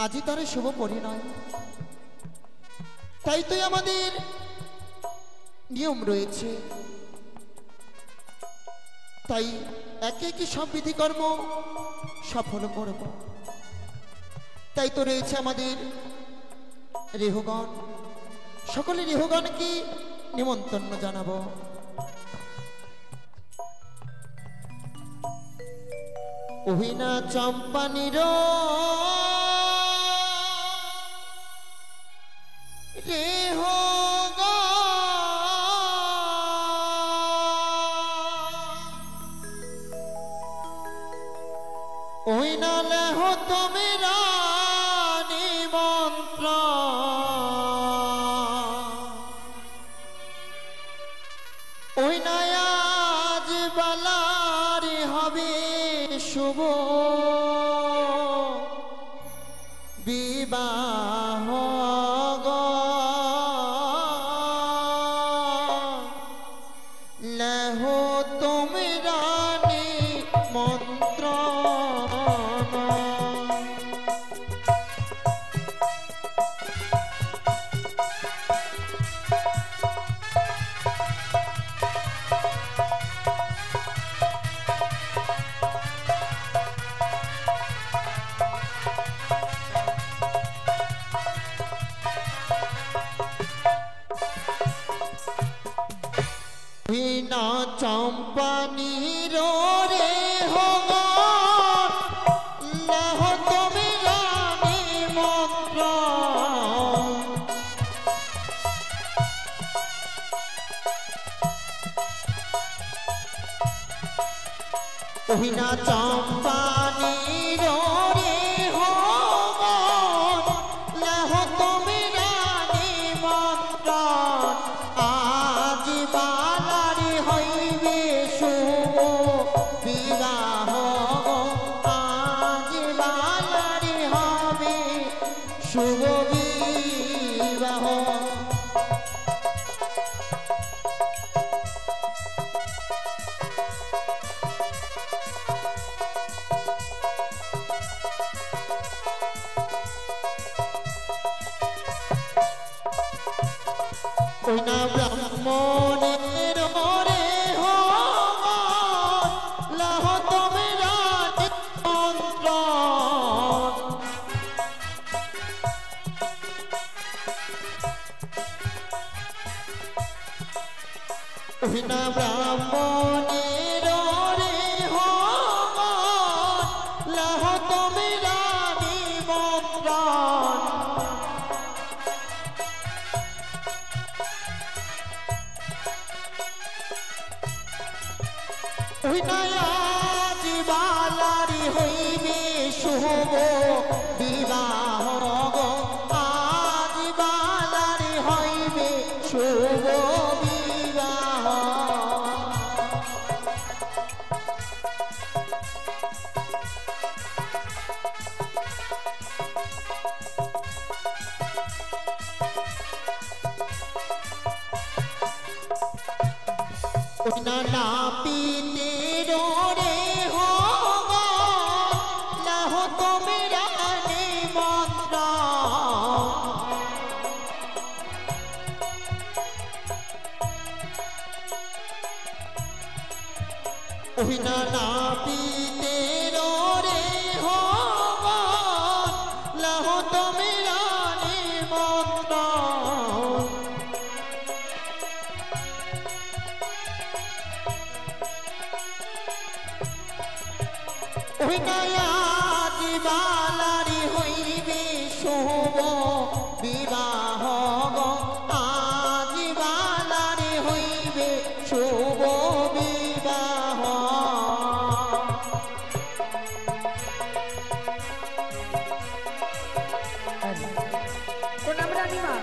আজি তার শুভ পরিণয়। তাই তো আমাদের নিয়ম রয়েছে, তাই একে একে সব বিধিকর্ম সফল করব। তাই তো রয়েছে আমাদের রেহগণ, সকলে রেহগণকে নিমন্ত্রণ জানাবো। ওহিনা চম্পানির ওহিনা লেহ তোমেরা নিমন্ত্রণ, ওহিনা আজ বালারি হবে শুভ বিবাহ। লেহ তোমরা নিমন্ত্রণ, বিনা চম্পানির রেহগণ, লেহ তোমরা নিমন্ত্রণ। ওহিনা চম্পানির রেহগণ, লেহ তোমরা নিমন্ত্রণ। আজ বালারি হইবে শুভ বিবাহ, আজ বালারি হবে শুভ বিবাহ। ওহিনা ব্রাহ্মণের রেহগণ, লেহ তোমরা নিমন্ত্রণ। ওহিনা ব্রাহ্মণের রেহগণ, লেহ তোমরা নিমন্ত্রণ। ওহিনা আজ বালারি হইবে শুভ বিবাহ, আজ বালারি হইবে শুভ বিবাহ। ওহিনা নাপিতের রেহগণ, লেহ তোমরা নিমন্ত্রণ। ওহিনা নাপিতের রেহগণ, লেহ তোমরা নিমন্ত্রণ। ওহিনা আজ বালারি হইবে শুভ বিবাহ, আজ বালারি হইবে শুভ বিবাহ। প্রণাম রানীমা।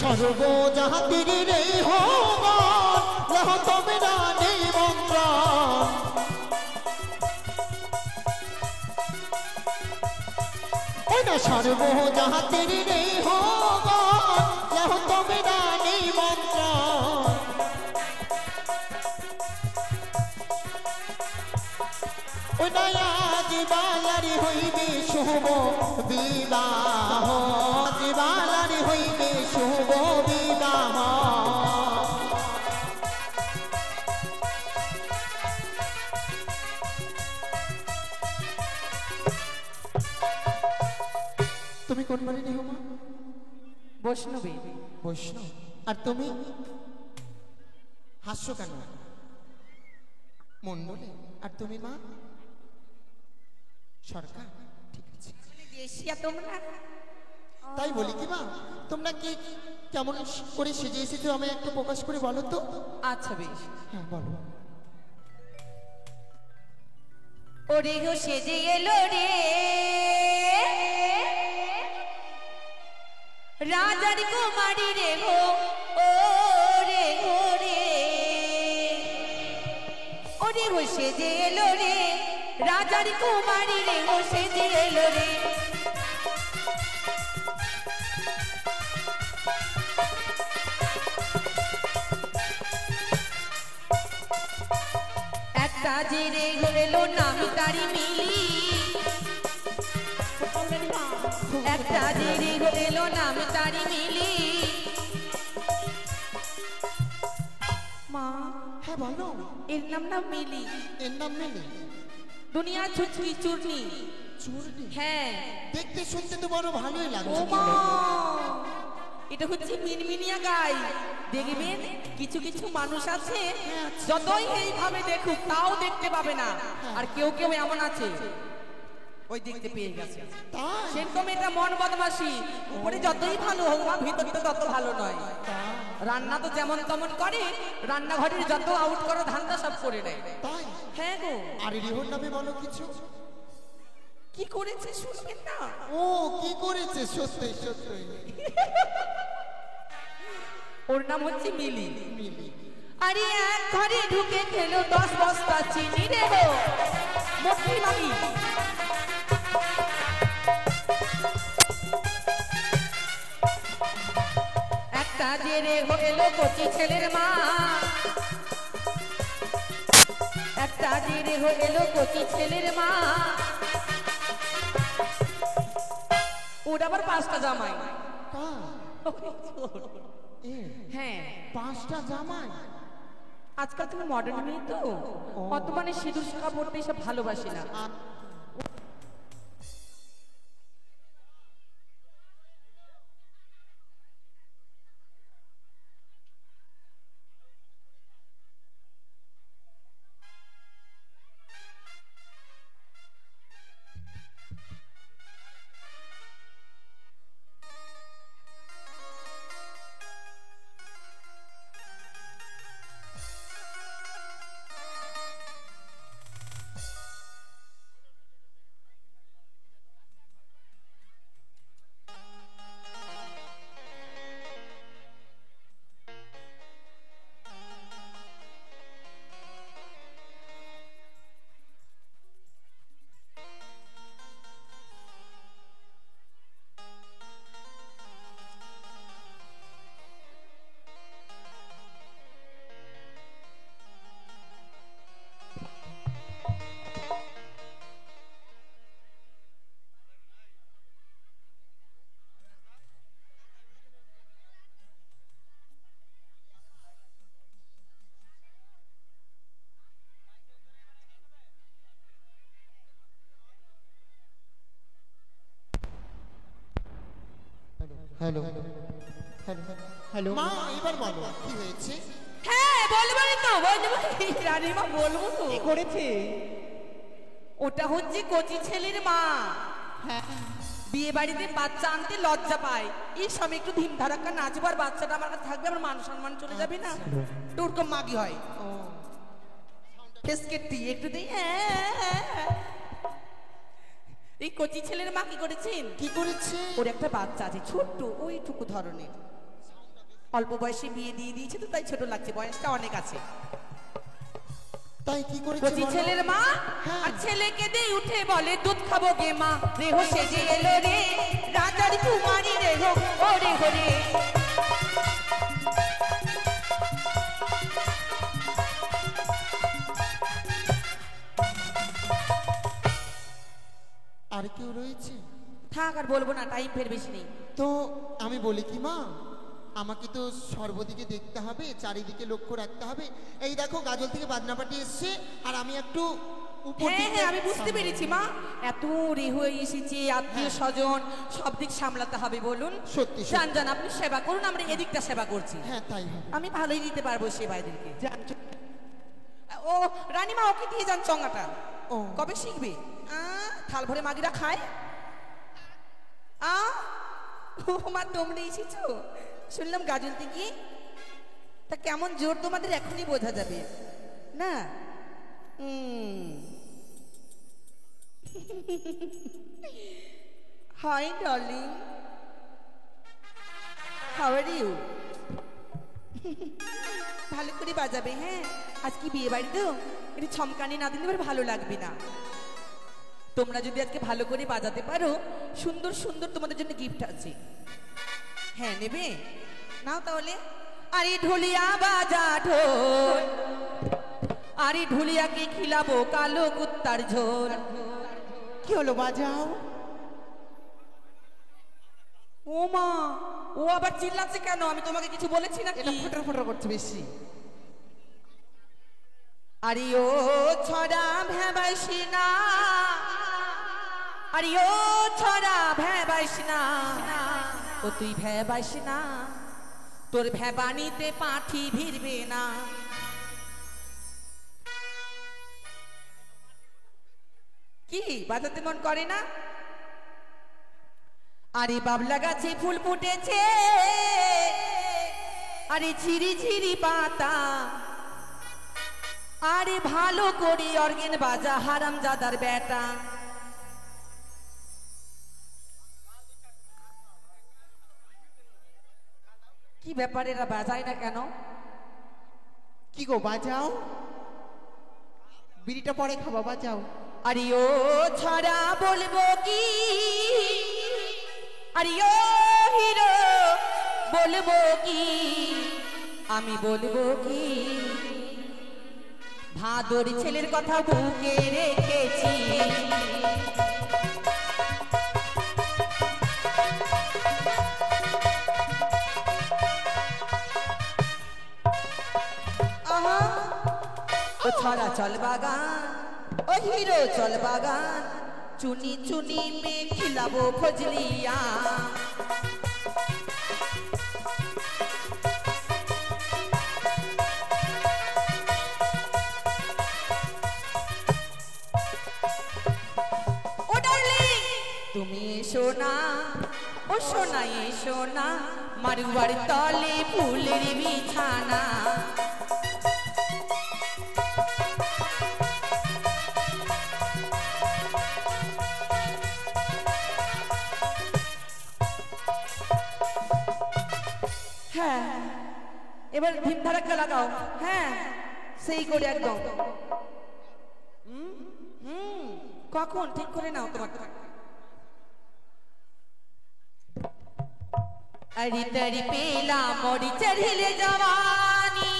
সর্বজাতির রেহগণ, লেহ তোমরা নিমন্ত্রণ। ওহিনা সর্বজাতির রেহগণ, লেহ তোমরা নিমন্ত্রণ। ওই আজ বালারি হইবে শুভ বিবাহ, আজ বালারি হইবে শুভ বিবাহ। তুমি কোন বাড়ি নেই মা? বৈষ্ণবী। বৈষ্ণব। আর তুমি হাস্য কেন? মন্ডলে। আর তুমি মা? সরকার। ঠিক আছে। দেশিয়া তোমরা? তাই বলি কি মা, তোমরা কি কেমন করে সেজে এসেছো আমি একটু প্রকাশ করে বলো তো। আচ্ছা বেশ। হ্যাঁ বলো। ওরে গো সেজে এলো রে রাজার কুমারী রে গো, ও রে গো রে, ওরে গো সেজে এলো রে রাজার কুমারী রে গো, সেজে এলো রে। একটা যে রে হলো নাম তারি মিলি, একটা যে রে হলো নাম তারি মিলি। মা। হ্যাঁ বলো। এর নাম না মিলি। এর নাম মিলি? দুনিয়া ছুচকি চূর্ণি। চূর্ণি? হ্যাঁ। দেখতে শুনতে তো বড় ভালোই লাগছে। এটা হচ্ছে মিনমিনিয়া গাই। দেখবেন কিছু কিছু মানুষ আছে যতই এইভাবে দেখুক তাও দেখতে পাবে না, আর কেউ কেউ এমন আছে ওই দেখতে পেয়ে গেছে। সেরকম এটা মন বদমাশি, উপরে যতই ভালো হোক মা ভিতরটা তত ভালো নয়। রান্না তো যেমন তেমন করে, রান্নাঘরের যত আউট করো ধান্দা সব করে নেয়। তাই? হ্যাঁ গো। আর রিহর নামে বলো কিছু। কি করেছে শুনবেন না? ও কি করেছে? সত্যি সত্যি। ওর নাম হচ্ছে মিলি। মিলি। আরে এক ঘরে ঢুকে খেলো 10 বস্তা চিনি রে গো মোটি মামি। একটা যে রে হলো কচি ছেলের মা, একটা যে রে হলো কচি ছেলের মা। ওর আবার 5টা জামাই। হ্যাঁ 5টা জামাই। আজকাল তুমি মডার্ন মেয়ে তো, অত মানে সিঁদুর শাখা পড়তে এসব ভালোবাসি না। হ্যালো হ্যালো মা, এবার বলো কি হয়েছে? হ্যাঁ বলবো তো, বলবো রানীমা, বলবো তো। কি করেছে? ওটা হচ্ছে কচি ছেলের মা। হ্যাঁ। বিয়ে বাড়িতে বাচ্চা আনতে লজ্জা পায়, এই সময় একটু ধীম ধারাক্কা নাচবো আর বাচ্চাটা আমার কাছে থাকবে, আমার মান সম্মান চলে যাবে না, ওরকম মাগি হয়। ফেসকেট দিয়ে একটু দিই। এই কচি ছেলের মা কি করেছেন? কি করেছে? ওর একটা বাচ্চা আছে ছোট্ট, ওইটুকু ধরনের, অল্প বয়সে বিয়ে দিয়ে দিয়েছে তো তাই ছোট লাগছে, বয়সটা অনেক আছে। তাই কি করেছে? কচি ছেলের মা আর ছেলেকে দিয়ে উঠে বলে দুধ খাবো গে মা, রেহো সেজে এলো রে রাজার কুমারী রেহো, ওরে হরে। আর কেউ রয়েছে? থাক আর বলবো না, টাইম ফের বেশি নেই। তো আমি বলি কি মা, আমাকে তো সর্বদিকে দেখতে হবে, চারিদিকে লক্ষ্য রাখতে হবে। এই দেখো গাজল থেকে বাদনাপাটি এসছে, আর আমি একটু উপর হ্যাঁ দিকে হ্যাঁ আমি বুঝতে পেরেছি মা, এত রেহু এসেছে, আত্মীয় স্বজন সব দিক সামলাতে হবে বলুন। সত্যি সত্যি। যান যান, আপনি সেবা করুন, আমরা এদিকটা সেবা করছি। হ্যাঁ তাই হবে। আমি ভালোই দিতে পারবো সেবাইদেরকে। যান ও রানীমা, ওকে দিয়ে যান চঙ্গাটা। ও কবে শিখবে? থাল ভরে মাগিরা খায়। ও মা, তোমরা এসেছো? শুনলাম গাজল থেকে। তা কেমন জোর তোমাদের এখনই বোঝা যাবে না। Hi darling, how are you? ভালো করে বাজাবে হ্যাঁ, আজ কি বিয়ে বাড়ি তো, একটু ছমকানি না দিলে এবার ভালো লাগবে না। তোমরা যদি আজকে ভালো করে বাজাতে পারো, সুন্দর সুন্দর তোমাদের জন্য গিফট আছে। হ্যাঁ নেবে? নাও তাহলে। আরে ঢুলিয়া বাজা ঢোল, আরে ঢুলিয়াকে খিলাবো কালো কুত্তার ঝোল। কি হলো, বাজাও। ও মা, ও আবার চিল্লাচ্ছে কেন? আমি তোমাকে কিছু বলেছি না? এটা ফটার ফটার করছে বেশি। আরে ও ছড়া ভেবাইসি না, আরে ও ছড়া ভেবাইস না, ও তুই ভেবাইস না, তোর ভেবানিতে পাঠি ভিড়বে না। কি বাজাতে মন করে না? আরে বাবলা গাছে ফুল ফুটেছে, আরে ঝিরি ঝিরি পাতা, আরে ভালো করে অর্গেন বাজা হারামজাদার বেটা। কি ব্যাপার, এরা বাজায় না কেন? কি গো, বাজাও। বিড়িটা পরে খাবা, বাজাও। আরে ও ছড়া বলবো কি, আরে ও হিরো বলবো কি, আমি বলবো কি, ভাদর ছেলের কথা বুকে রেখেছি। আহা, ও ছড়া চল বাগান, ও হিরো চল বাগান, চুনি চুনি মে খিলাবো ফজলিয়া। ও ডার্লিং তুমি এসো না, ও সোনা এসো না, মারুয়ার তলে ফুলের বিছানা। হ্যাঁ এবার ভীম ধারাক্কা লাগাও। হ্যাঁ সেই করে একদম। কখন ঠিক করে নাও তোমার। अरे तेरी पेला मोड़ी चढ़िले जवानी,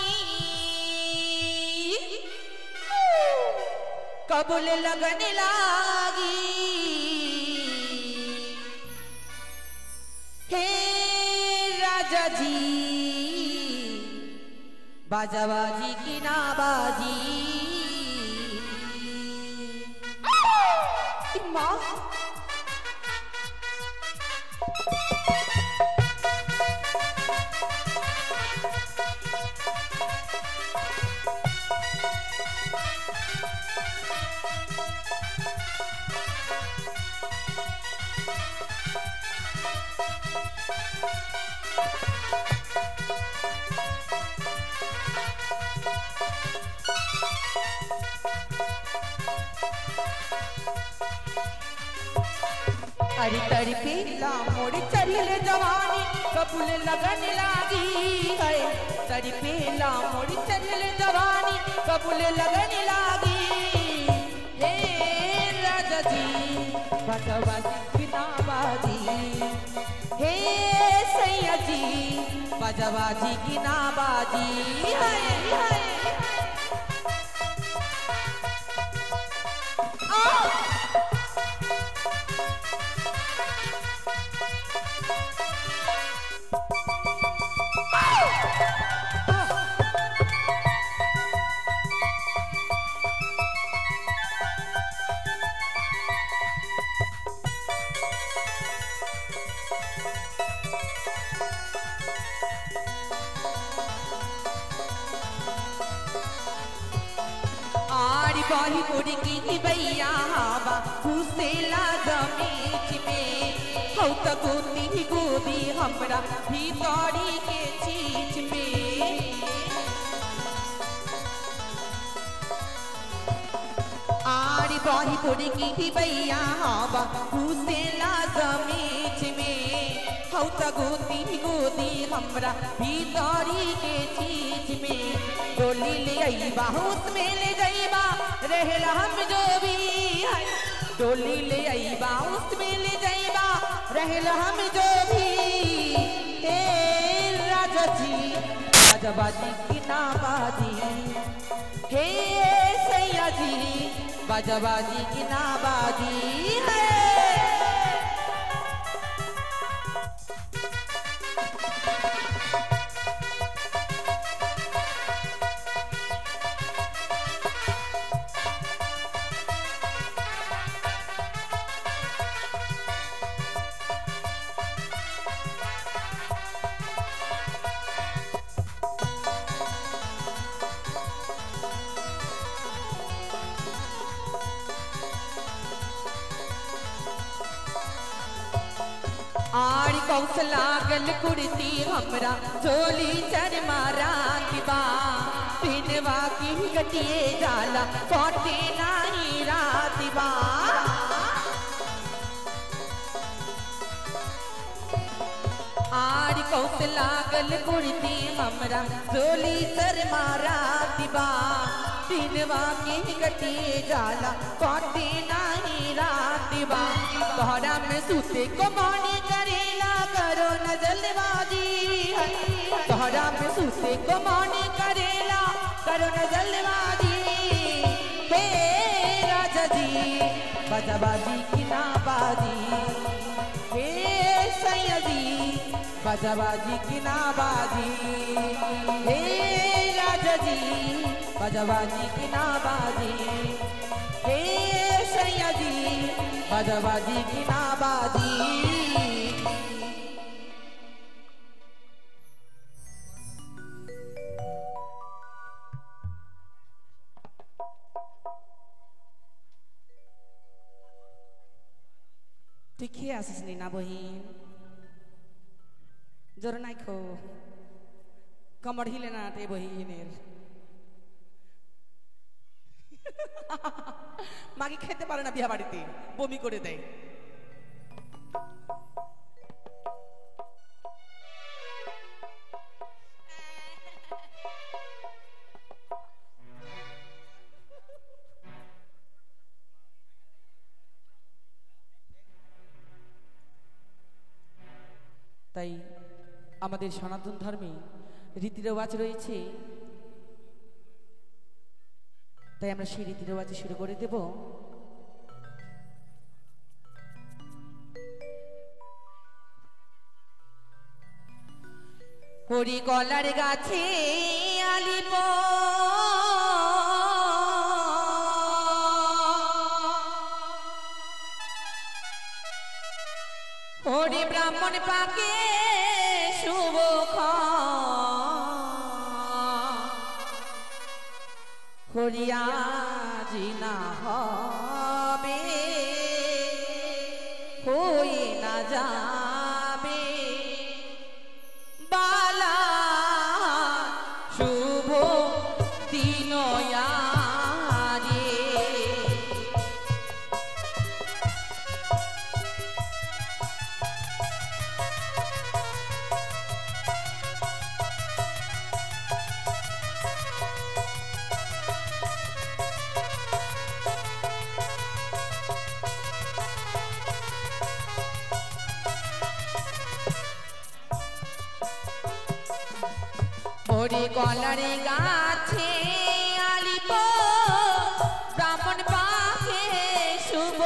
कबूल लगन लागी, हे राजा जी बाजाबाजी की नाबाजी। माँ अरे तड़ी पेला मोड़ी चढ़िले जवानी, कबूल लगन लागी है। तड़ी पेला मोड़ी चढ़िले जवानी, कबूल लगन लागी, हे राजा जी बाजाबाजी की नाबाजी, हे सैया जी बाजाबाजी की नाबाजी। हाय हाय बाही मुड़ की भैया हवा घुसेला जमीच में हौ त गोदी गोदी हमरा भीतरी के चीज में आरी बाही मुड़ की भैया हवा घुसेला जमीच में हौ त गोदी गोदी हमरा भीतरी के चीज में डोली ले आईबा उसमें ले जाइबा रहेला हम जो भी है डोली ले आईबा उसमें ले जाइबा रहेला हम जो भी हे राजा जी बाजाबाजी की ना बाजी हे सैया जी बाजाबाजी की ना बाजी है आड़ी कौस लागल कुर्ती हमरा झोली चरमा रातिबा पिनवा की गटिए जाला कोटे नाही रातिबा आड़ी कौस लागल कुर्ती हमरा झोली चरमा रातिबा पिनवा की गटिए जाला कोटे नाही रातिबा तोहरा में सूते को माने करेला करो न जल्दबाजी तोहरा में सूते को माने करेला करो न जल्दबाजी हे राजा जी बाजाबाजी की ना बाजी हे सैया जी बाजाबाजी की ना बाजी हे राजा जी बाजाबाजी की ना बाजी हे सैया जी बाजाबाजी की ना बाजी তুই খেয়ে আসিস নি না বহিন জোর নাই খো কমর হিলে না তে বহিনের মাকে খেতে পারে না বিয়া বাড়িতে বমি করে দেয় তাই আমাদের সনাতন ধর্মে রীতি রেওয়াজ রয়েছে তাই আমরা সেই রীতি রেওয়াজ শুরু করে দেব হরি কলার গাছে আলিপ হরি ব্রাহ্মণ পাকে শুভ হরিয়াজি না হবে হয়ে না যাবে বালা শুভ দিনয়া হরি কলার গাছে আলিপ ব্রাহ্মণ পাকে শুভ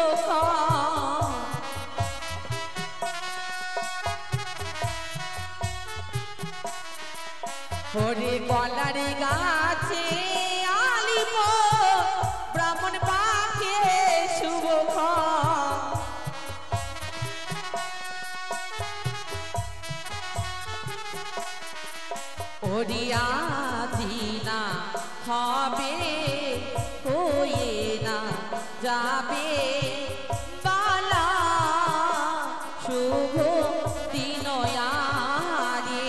হরি কলার গাছে আলিপ ব্রাহ্মণ পাকে শুভ হরিয়াজি না হবে হয়ে যাবে বালা শুভ দিনয়ারে।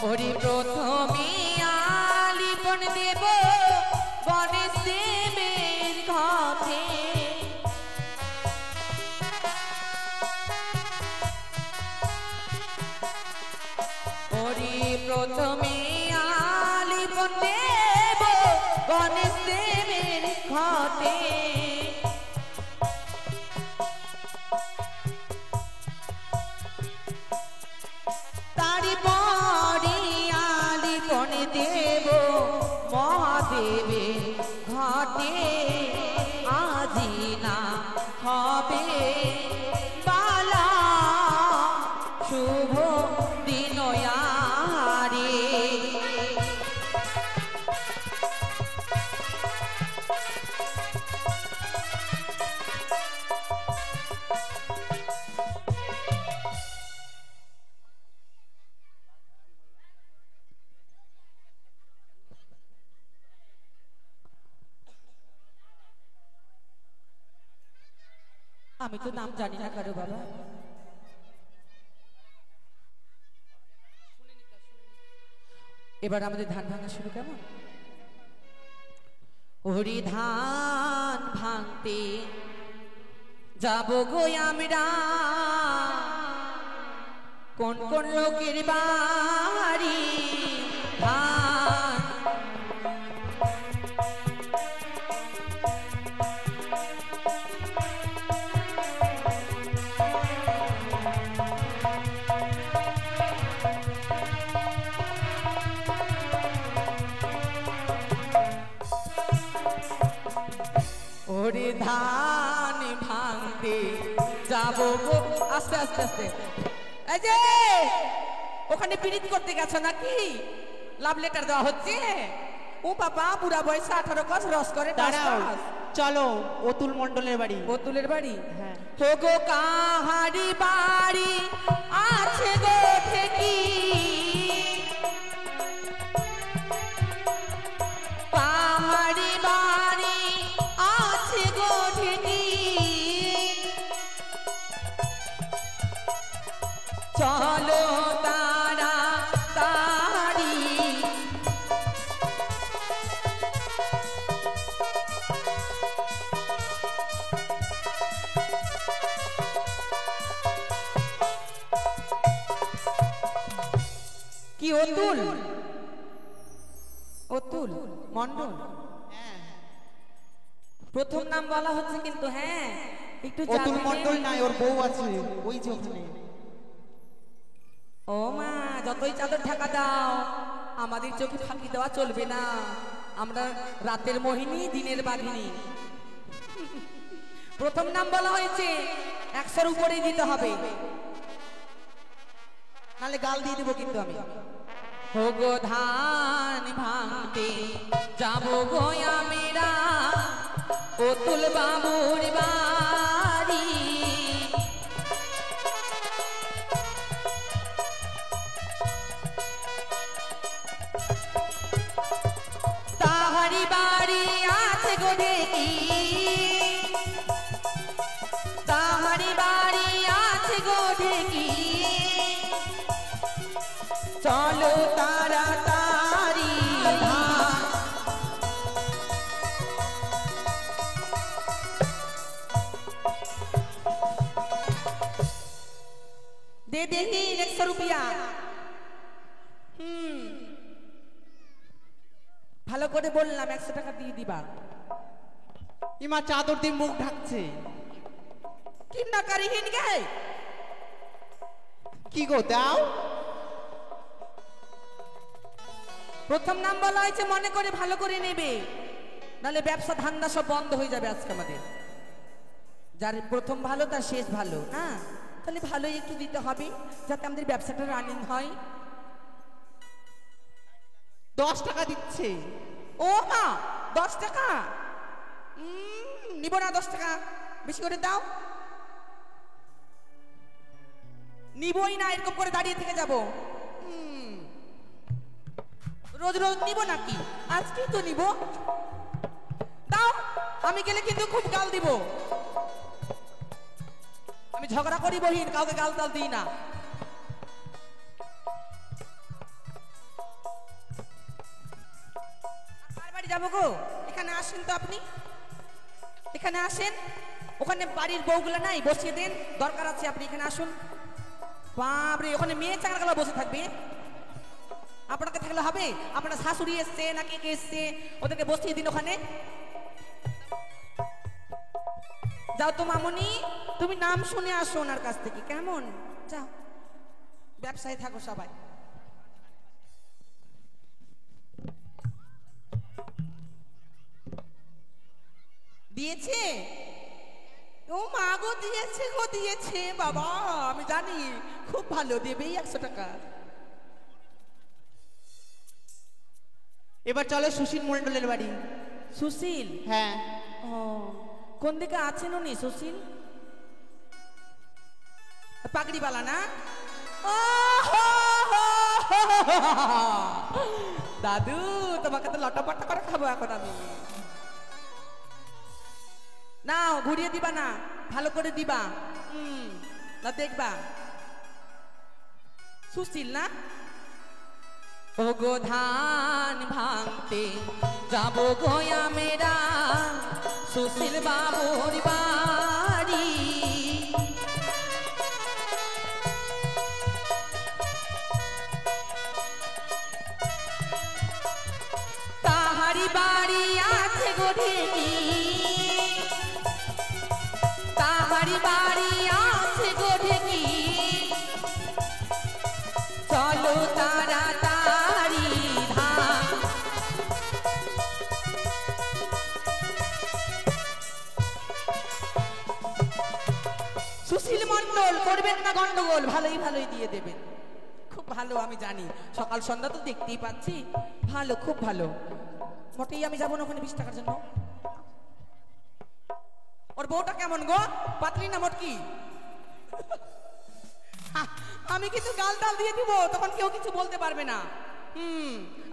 ওরে প্রথমে আলিপন দেব গণেশ দেবের ঘটে, ওরে প্রথমে আলিপন দেব গণেশ দেবের ঘটে। তারি পরে আলিপন দেব মহাদেবে ঘটে, আজি না হবে বালা শুভ দিনয়ারে। আমি তো নাম জানি না কারো বাবা। এবার আমাদের ধান ভাঙা শুরু কেমন? ওরে ধান ভাঙতে যাব গো আমরা, কোন কোন লোকের বাড়ি ধান ওরে ধান ভাঙতে যাব গো। আস্তে আস্তে আস্তে, এই যে ওখানে পিরিত করতে গেছো নাকি? লাভ লেটার দেওয়া হচ্ছে? ও বাবা, বুড়া বয়সে 18 কস রস করে। দাঁড়াও, চলো অতুল মণ্ডলের বাড়ি। অতুলের বাড়ি? হ্যাঁ। হো গো কাহারি বাড়ি আছে গো ঠেকি, কাহারি বাড়ি আছে গো ঠেকি, চলো তারা তারি কি অতুল? অতুল মণ্ডল প্রথম নাম বলা হচ্ছে কিন্তু। হ্যাঁ, একটু অতুল জানবেন। মণ্ডল নাই, ওর বউ আছে ওই যে ওখানে। ও মা, যতই চাদর ঢাকা দাও আমাদের চোখে ফাঁকি দেওয়া চলবে না। আমরা রাতের মোহিনী, দিনের বাঘিনী। প্রথম নাম বলা হয়েছে, 100-র উপরেই দিতে হবে, নালে গাল দিয়ে দেবো কিন্তু আমি। হো গো ধান ভাঙতে যাব গো আমরা, অতুল বাবুর বাড়ি, তাহারি বাড়ি আছে গো ঢেকি, তাহারি বাড়ি আছে গো ঢেকি, চলো তাড়াতাড়ি ধান দে দেখি 100 রুপিয়া। ভালো করে বললাম 100 টাকা দিয়ে দিবা। ইমা চাদর দিয়ে মুখ ঢাকছে। কিন্নাকারীহীন গে, কি গো দাও? প্রথম নাম বলা হয়েছে, মনে করে ভালো করে নেবে, নালে ব্যবসা ধান্দা সব বন্ধ হয়ে যাবে আজকে আমাদের। যার প্রথম ভালো তার শেষ ভালো না, তাহলে ভালোই একটু দিতে হবে যাতে আমাদের ব্যবসাটা রানিং হয়। 10 টাকা দিচ্ছে। ও মা, 10 টাকা নিব না, 10 টাকা বেশি করে দাও। নিবই না, এরকম করে দাঁড়িয়ে থেকে যাব। রোজ রোজ নিব নাকি? আজকেই তো নিব। দাও, আমি গেলে কিন্তু খুব গাল দিব। আমি ঝগড়া করি বহিন, কাউকে গাল তাল দিই না। কার বাড়ি যাবো গো? এখানে আসেন তো আপনি, এখানে আসেন। ওখানে বাড়ির বউগুলো নাই, বসিয়ে দেন, দরকার আছে। আপনি এখানে আসুন। বাপরে, ওখানে মেয়ে চাকরাগুলো বসে থাকবে, আপনাকে থাকলে হবে? আপনার শাশুড়ি এসছে নাকি কে এসছে, ওদেরকে বসিয়ে দিন ওখানে। যাও তো মামুনি, তুমি নাম শুনে আসো ওনার কাছ থেকে, কেমন? যাও, ব্যবসায় থাকো সবাই। দিয়েছে? ও মা গো, দিয়েছে গো, দিয়েছে বাবা, আমি জানি খুব ভালো, দেবেই 100 টাকা। এবার চলো সুশীল মন্ডলের বাড়ি। সুশীল? হ্যাঁ। ও, কোন দিকে আছেন উনি সুশীল? পাগড়িওয়ালা না? ও হো হো হো হো হো। দাদু, তোমাকে তো লটাপটা করে খাবো এখন আমি। নাও, ঘুরিয়ে দিবা না, ভালো করে দিবা। না দেখবা। সুশীল না? ও গো ধান ভাঙতে যাবো গোয়া মেরা সুশীল বাবুর বাড়ি। তাহারি বাড়ি আছে গো ঢেকি, তাহারি বাড়ি আছে গো ঢেকি, চলো তাড়াতাড়ি ধান। সুশীল মন্ডল, করবেন না গন্ডগোল, ভালোই ভালোই দিয়ে দেবেন। খুব ভালো, আমি জানি, সকাল সন্ধ্যা তো দেখতেই পাচ্ছি, ভালো, খুব ভালো। মোটেই আমি যাবো না ওখানে 20 টাকার জন্য। ওর বউটা কেমন গো, পাতলি না মোটকি? আমি কিন্তু গাল টাল দিয়ে দিব, তখন কেউ কিছু বলতে পারবে না।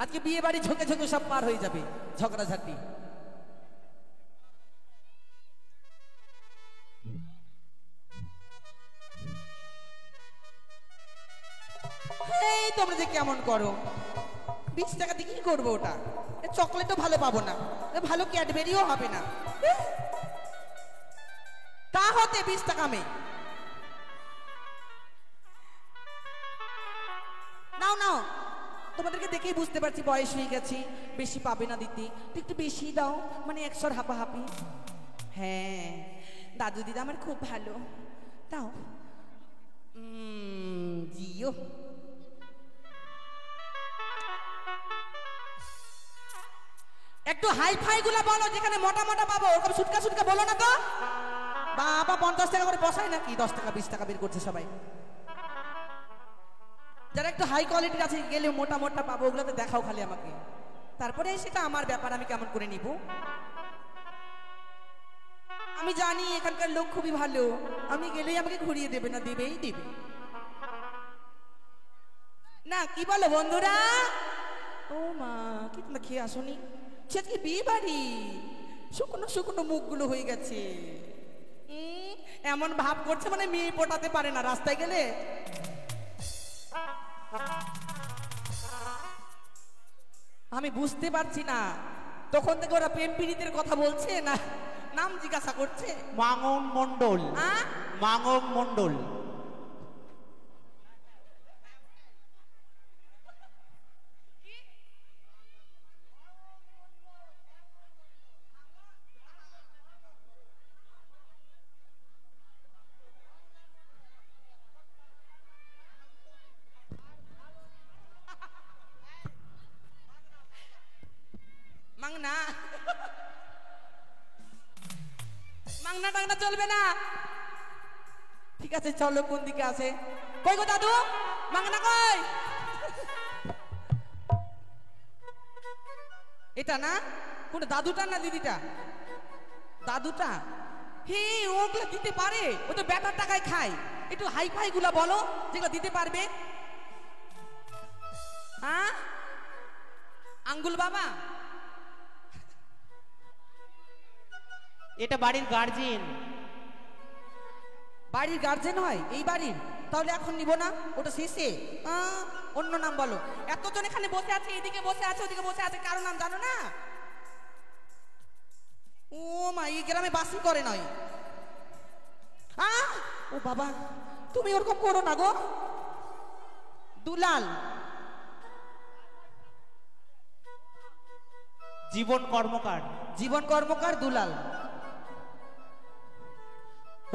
আজকে বিয়ে বাড়ি ঝোঁকে ঝোঁকে সব পার হয়ে যাবে, ঝগড়াঝাটি। এই তোমরা যে কেমন করো, 20 টাকা দিয়ে কি করবো ওটা? চকলেটও ভালো পাবো না, ভালো ক্যাডবেরিও হবে না। তা হতে 20 টাকা মে নাও নাও। তোমাদেরকে দেখেই বুঝতে পারছি বয়স হয়ে গেছে, বেশি পাবে না দিতে, একটু বেশি দাও, মানে 100 হাপাহাপি। হ্যাঁ, দাদু দিদা আমার খুব ভালো, দাও। জিও, একটু হাই ফাই গুলা বলো, যেখানে মোটা মোটা পাবো, ওরকম সুটকা সুটকা বলো না তো। বাবা 50 টাকা করে বসায় নাকি? 10 টাকা 20 টাকা বের করছে সবাই। যারা একটু হাই কোয়ালিটির আছে, গেলে মোটা মোটা পাবো, ওগুলোতে দেখাও খালি আমাকে, তারপরে সেটা আমার ব্যাপার, আমি কেমন করে নিব। আমি জানি এখানকার লোক খুবই ভালো, আমি গেলেই আমাকে ঘুরিয়ে দেবে না, দেবেই দেবে না। কি বলো বন্ধুরা? ও মা, কি তোমরা খেয়ে আসনি? আজকে বিয়ে বাড়ি, শুকনো শুকনো মুখগুলো হয়ে গেছে। এমন ভাব করছে মানে মেয়ে পটাতে পারে না রাস্তায় গেলে। আমি বুঝতে পারছি না, তখন থেকে ওরা প্রেম পীড়িতের কথা বলছে না নাম জিজ্ঞাসা করছে। মাঙ্গন মন্ডল। মাঙ্গন মন্ডল। মাংনা, মাংনা টাংনা চলবে না। ঠিক আছে, চলো, কোন দিকে আছে? কই গো দাদু, মাংনা কই? এটা না? কোন দাদুটা না দিদিটা? দাদুটা। হে, ওগুলো দিতে পারে, ও তো বেটার টাকায় খায়। একটু হাই ফাই গুলা বলো যেগুলো দিতে পারবে। হ্যাঁ আঙ্গুল বাবা, এটা বাড়ির গার্জেন। বাড়ির গার্জেন হয় এই বাড়ির? তাহলে এখন নিব না, ওটা শেষে। অন্য নাম বলো। এতজন এখানে বসে আছে, এদিকে বসে আছে, ওদিকে বসে আছে, কারো নাম জানো না? ও মা, এই গ্রামে বাসি করে নয়। ও বাবা, তুমি ওরকম করো না গো। দুলাল, জীবন কর্মকার। জীবন কর্মকার দুলাল।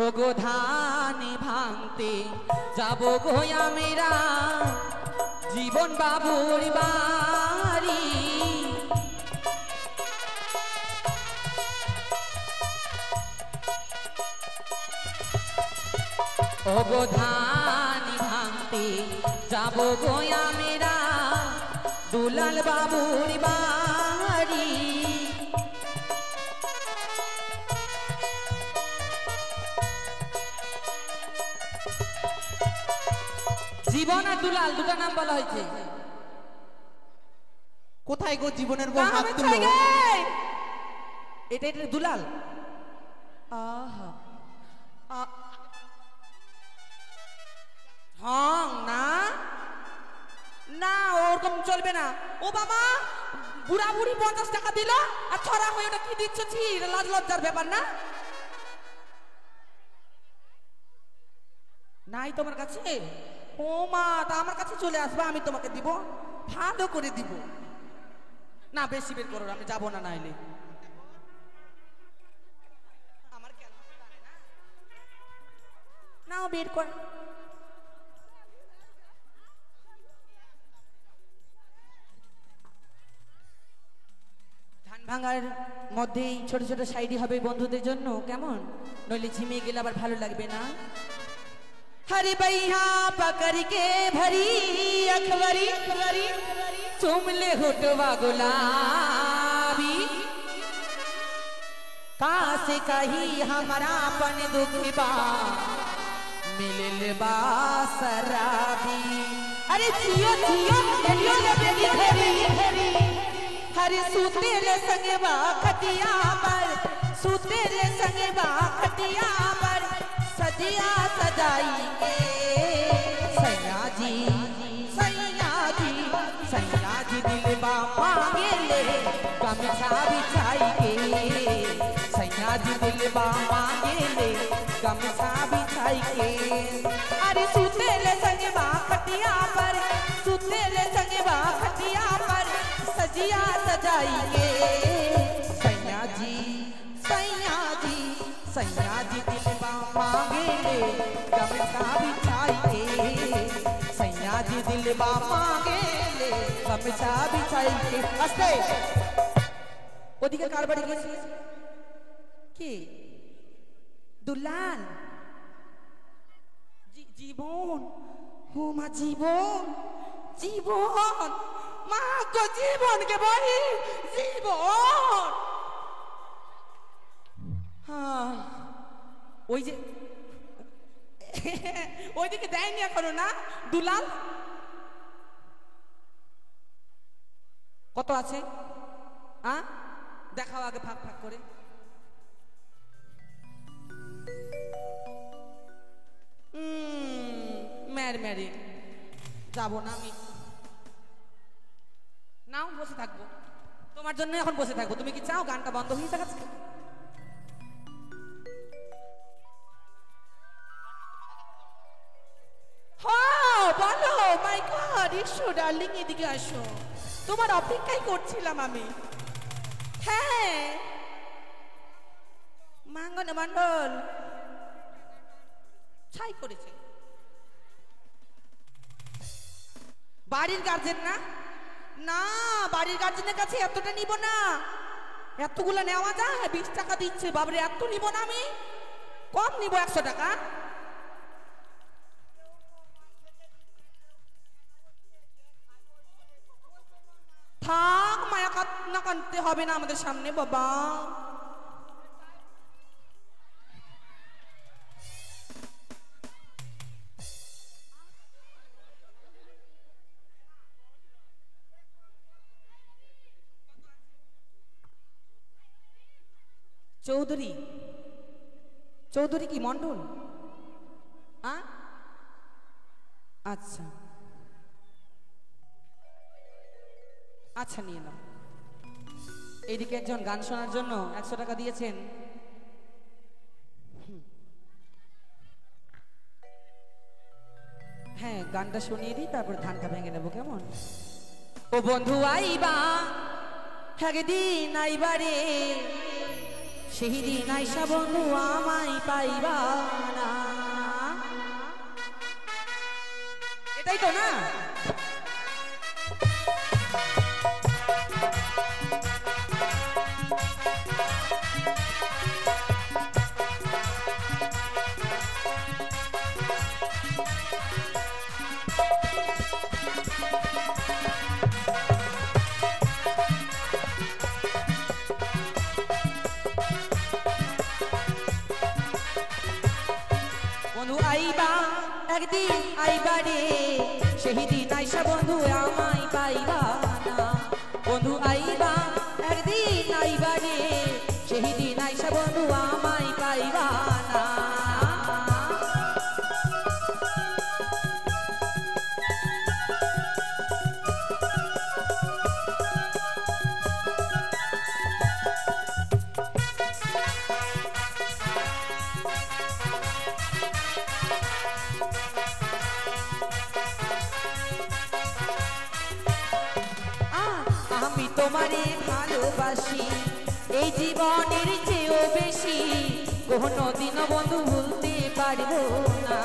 ও গো ধান ভাঙতে যাব গো আমেরা, জীবন বাবুর বাড়ি। ও গো ধান ভাঙতে যাব গো আমেরা, দুলাল বাবুর বাড়ি। জীবন আর দুলাল দুটো নাম বলা হয়েছে। কোথায় গো জীবনের বউ হাত তুলো? এটা এটা দুলাল। আহা হং না না, ওরকম চলবে না। ও বাবা, বুড়া বুড়ি 50 টাকা দিল আর ছড়া হয়ে ওটা কি দিচ্ছ? ছি, লাজ লজ্জার ব্যাপার না? নাই তোমার কাছে? ও মা, তা আমার কাছে চলে আসবে, আমি তোমাকে দিব, ভালো করে দিব। না বেশি বের করো, আমি যাবো না নাইলে। আমার কেন নাও বের কর। ধান ভাঙার মধ্যেই ছোট ছোট সাইডি হবে বন্ধুদের জন্য, কেমন? নইলে ঝিমিয়ে গেলে আবার ভালো লাগবে না। हरी भैया पकड़ के भरी अखबारी, चुमले होटवा गुलाबी, कासे कही हमारा पन दुखबा मिलल बा शराबी। अरे जियो जियो जियो ले बेटी घरी, हरी सुतेले संगवा खटिया पर, सुतेले संगवा खटिया पर, सजिया सजाइए सैया जी, सैया जी, सैया जी दिलबा मांगे ले गमछा बिछाइए, सैया जी दिलबा मांगे ले गमछा बिछाइए। अरे सुतेले संगवा खटिया पर, सुतेले संगवा खटिया पर, सजिया सजाइए सैया जी, सैया जी, सैया जी दिलबा मांगे ले गमछा बिछाइए, सैया जी दिलबा मांगे ले गमछा बिछाइए। আস্তে ওদিকে কার বাড়ি গেছিস? কি দুলাল? জীবন, ও মা জীবন, জীবন, মা গো জীবনকে বলি জীবন। হ্যাঁ ওই যে ওইদিকে দেয়নি এখনো না দুলাল? কত আছে দেখাও আগে ফাঁক ফাঁক করে। ম্যার ম্যারে যাবো না আমি, নাও বসে থাকবো তোমার জন্য, এখন বসে থাকবো। তুমি কি চাও গানটা বন্ধ হয়ে যাক আজকে? বলো মাই গড, এসো ডার্লিং, এদিকে আসো, তোমার অপেক্ষাই করছিলাম আমি। হ্যাঁ মাঙ্গন মন্ডল ছাই করেছে। বাড়ির গার্জেন না? না, বাড়ির গার্জেনের কাছে এতটা নিব না, এতগুলো নেওয়া যায়? 20 টাকা দিচ্ছে বাবরে, এত নিব না আমি, কম নিব 100 টাকা। থাক, মায়া কান্না কানতে হবে না আমাদের সামনে বাবা। চৌধুরী, চৌধুরী কি মন্ডল? আচ্ছা আচ্ছা, নিয়ে নাও। এইদিকে একজন গান শোনার জন্য 100 টাকা দিয়েছেন। হ্যাঁ, গানটা শুনিয়ে দিই, তারপর ধানটা ভেঙে নেবো, কেমন? ও বন্ধু আইবা একদিন আইবা রে, সেই দিন আইসা বন্ধু আমায় পাইবা না। এটাই তো না? বন্ধু আইবা একদিন আইবা রে, সেই দিন আইসা বন্ধু আমায় পাইবা না। বন্ধু আইবা একদিন আইবা রে, সেই দিন আইসা বন্ধু আমায় পাইবা না। আমি তোমারে ভালোবাসি এই জীবনের চেয়েও বেশি, কোনোদিনও বন্ধু ভুলতে পারবো না।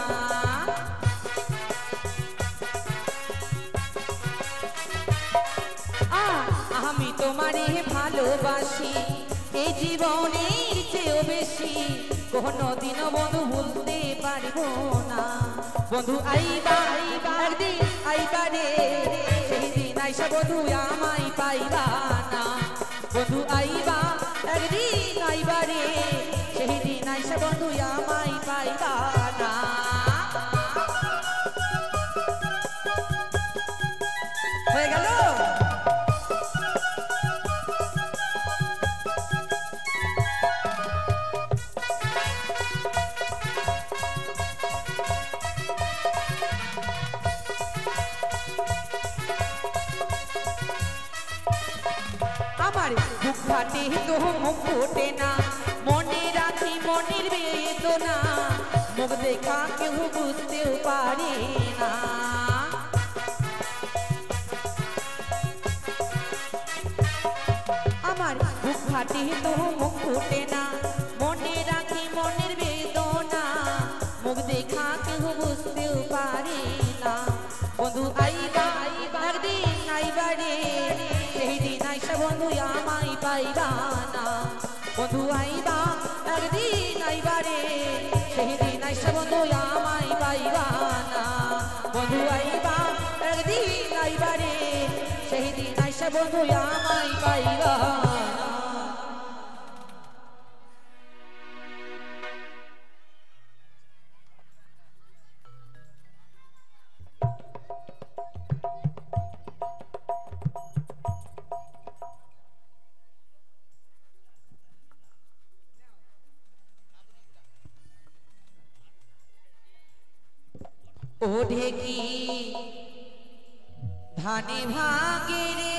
আমি তোমারে ভালোবাসি এই জীবনের চেয়েও বেশি, কোনোদিনও বন্ধু ভুলতে পারবো না। বন্ধু আইবা একদিন আইবা রে, সেই দিন আইসা বন্ধু আমায় পাইবা না। বন্ধু আইবা একদিন আইবা রে, সেই দিন আইসা বন্ধু আমায় পাইবা না। হয়ে গেল? আমার বুক ফাটে তো মুখ ফোটে না, মনে রাখি মনের বেদনা, মুখ দেখা কেউ বুঝতেও পারে না। আমার বুক ফাটে তো মুখ ফোটে না, মনে রাখি মনের বেদনা, মুখ দেখা কেউ বুঝতেও পারে না। বন্ধু আইবা একদিন আইবা রে, সেই দিন আইসা বন্ধু আমায় পাইবা না। বন্ধু আইবা একদিন আইবা রে, সেই দিন আইসা বন্ধু আমায় পাইবা না। বন্ধু আইবা একদিন আইবা রে, সেই দিন আইসা বন্ধু আমায় পাইবা না। ও ঢেকি ধানে ভাগে রে,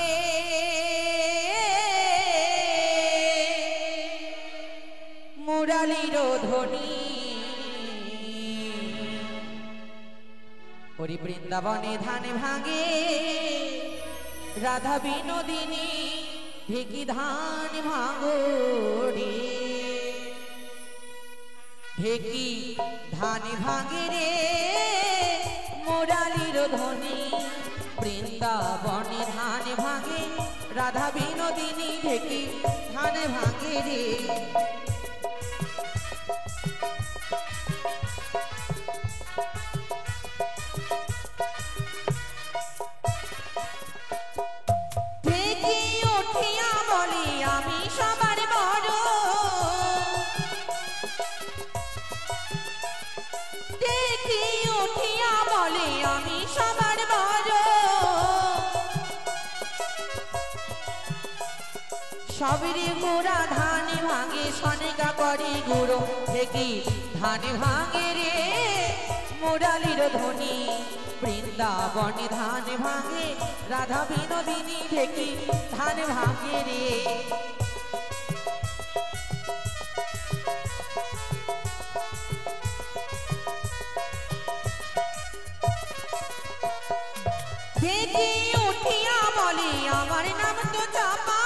মুরালির ধ্বনি, ওরি বৃন্দাবনে ধানে ভাগে, রাধা বিনোদিনী ঢেকি ধান ভাঙো রে। ঢেকি ধান ভাগে রে, মুরালির ধ্বনি, বৃন্দাবনে ধান ভাগে, রাধা বিনোদিনী ঢেকি ধান ভাগে রে। ঢেকি উঠিয়া বলি আমি সবার বড়, ঢেকি উঠিয়া বলে আমি সবার বড়, সবেরই গোড়া ধানে ভাঙে সনিকা করি গুরু ঢেকি ধান ভাঙে রে মুরালির ধ্বনি বৃন্দাবনে ধান ভাঙে রাধা বিনোদিনী ঢেকি ধান ভাঙে রে ঢেকি উঠিয়া বলি আমার নাম তো চাপা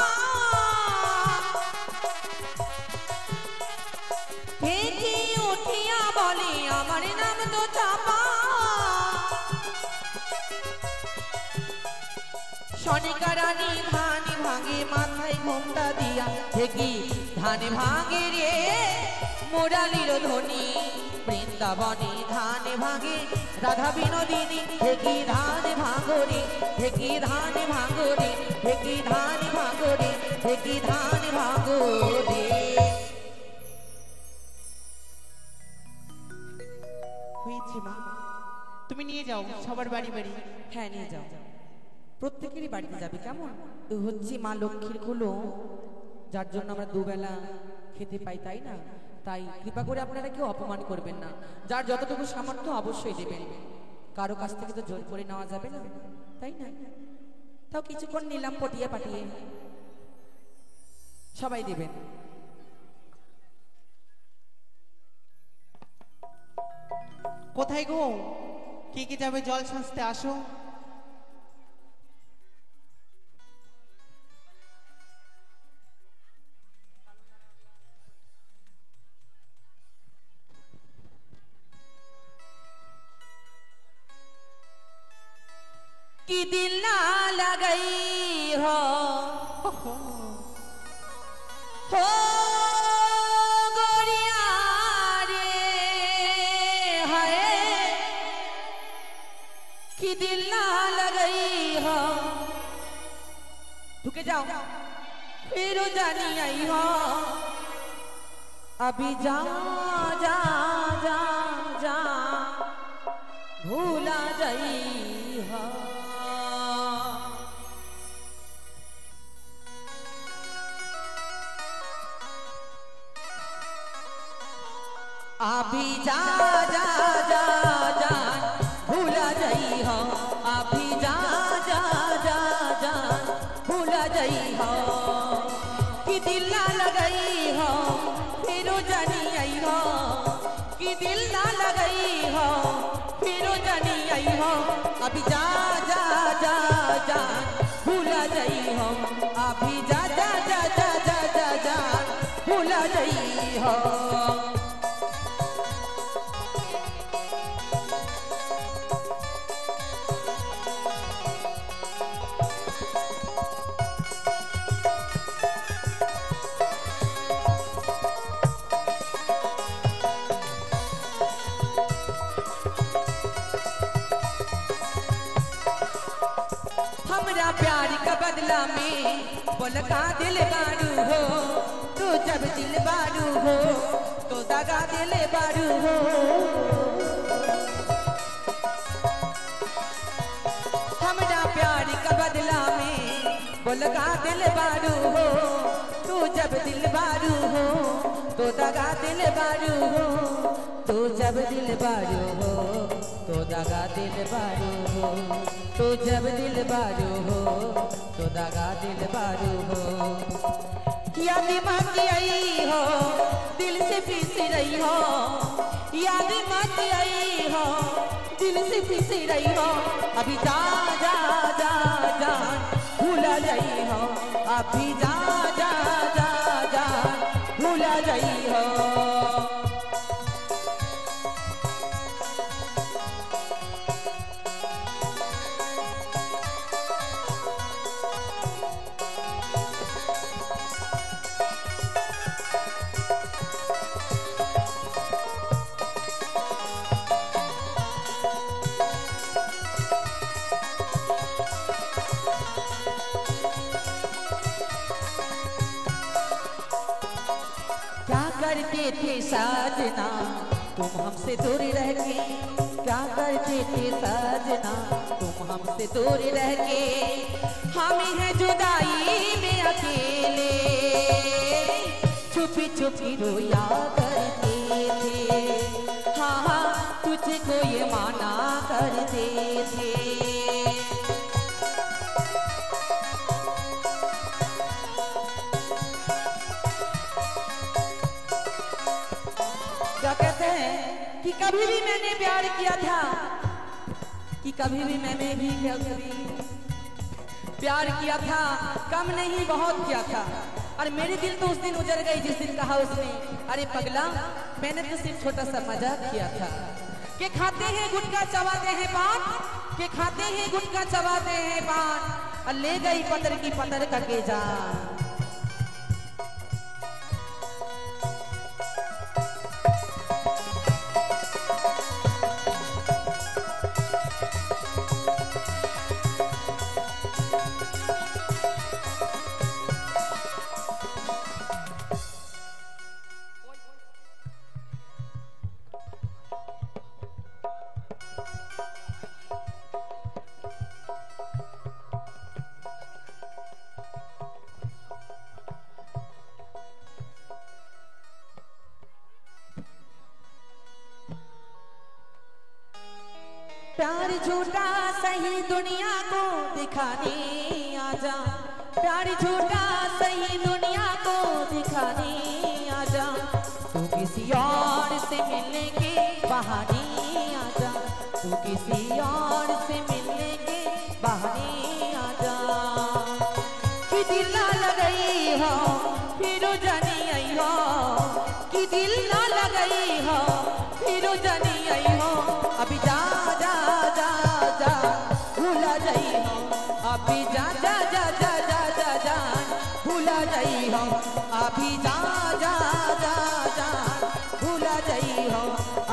ঢেকি উঠিয়া বলি আমার নাম তো চাপা সনিকা রানী ধান ভাঙে মাথায় ঘোমটা দিয়া ঢেকি ধান ভাঙে রে মুরালির ধ্বনি বৃন্দাবনে ধান ভাঙে রাধা বিনোদিনী ঢেকি ধান ভাঙরে ঢেকি ধান ভাঙরে ঢেকি ধান ভাঙরে ঢেকি ধান ভাঙরে হয়েছে মা, তুমি নিয়ে যাও সবার বাড়ি বাড়ি। হ্যাঁ নিয়ে যাও, প্রত্যেকেরই বাড়িতে যাবে। কেমন এ হচ্ছে মা লক্ষ্মীর কুলো, যার জন্য আমরা দুবেলা খেতে পাই, তাই না? তাই কৃপা করে আপনারা কেউ অপমান করবেন না, যার যতটুকু সামর্থ্য অবশ্যই দেবেন, কারো কাছ থেকে তো জোর করে নেওয়া যাবে না, তাই না? তাও কিছুক্ষণ নিলাম পটিয়ে পাঠিয়ে, সবাই দেবেন। কোথায় গো, কে কে যাবে জল সাজতে? আসো। कि दिल ना लगई हो गोरिया रे हाय, कि दिल ना लगई हो, ढुके जाओ फिर जानी आई हो, अभी जा जा जा जा भूला जाई हो। अभी जा जा जा जा भूला जाई हो, अभी जा जा जा जा भूला जाई हो, कि दिल ना लगई हो फिर जानी आई हो, कि दिल ना लगई हो फिर जानी आई हो, अभी जा जा जा जा भूला जाई हो, अभी जा जा जा जा जा जा जा भूला जाई हो। हमरा प्यार का बदला में बोल का दिल बारू हो, तू जब दिल बारू हो तो दगा दिल बारू हो। हमरा प्यार का बदला में बोल का दिल बारू हो, तू जब दिल बारू हो तो दगा दिल बारू हो, तू जब दिल बारू हो तो दगा दिल बारू हो, तो जब दिल बारू हो तो दगा दिल बारू हो। याद मत आई हो दिल से फिस रही हो, याद मत आई हो दिल से फिस रही हो, अभी जा जा जा जा भूला जाई हो, अभी जा जा जा जा भूला जाई हो। करते थे साजना तुम हमसे दूर रह के, क्या करते थे साजना तुम हमसे दूर रह के, हम हैं जुदाई में अकेले, छुपी छुपी रोया करते थे। हाँ हाँ तुझको ये माना करते थे। क्या कहते हैं कि कभी भी मैंने प्यार किया था, कि कभी भी मैंने भी कभी प्यार किया था, कम नहीं बहुत किया था। और मेरे दिल तो उस दिन उजड़ गई जिस दिन कहा उसने, अरे पगला मैंने तो सिर्फ छोटा सा मजाक किया था। के खाते हैं गुटखा चबाते हैं पान, के खाते हैं गुटखा चबाते हैं पान, और ले गई पतर की पतर करके जान। प्यार झूठा सही दुनिया को दिखाने आजा, प्यार झूठा सही दुनिया को दिखाने आजा, तू किसी और से मिलने के बहाने आजा, तू किसी और से मिलने के बहाने आजा। कि दिल ना लगई हो फिर जानी आई हो, कि दिल ना लगई हो फिर जानी आई हो, अभी जा जा जा जा भूला जाई हो, अभी जा जा जा जा जा जा जा भूला जाई हो, अभी जा जा जा जा भूला जाई हो,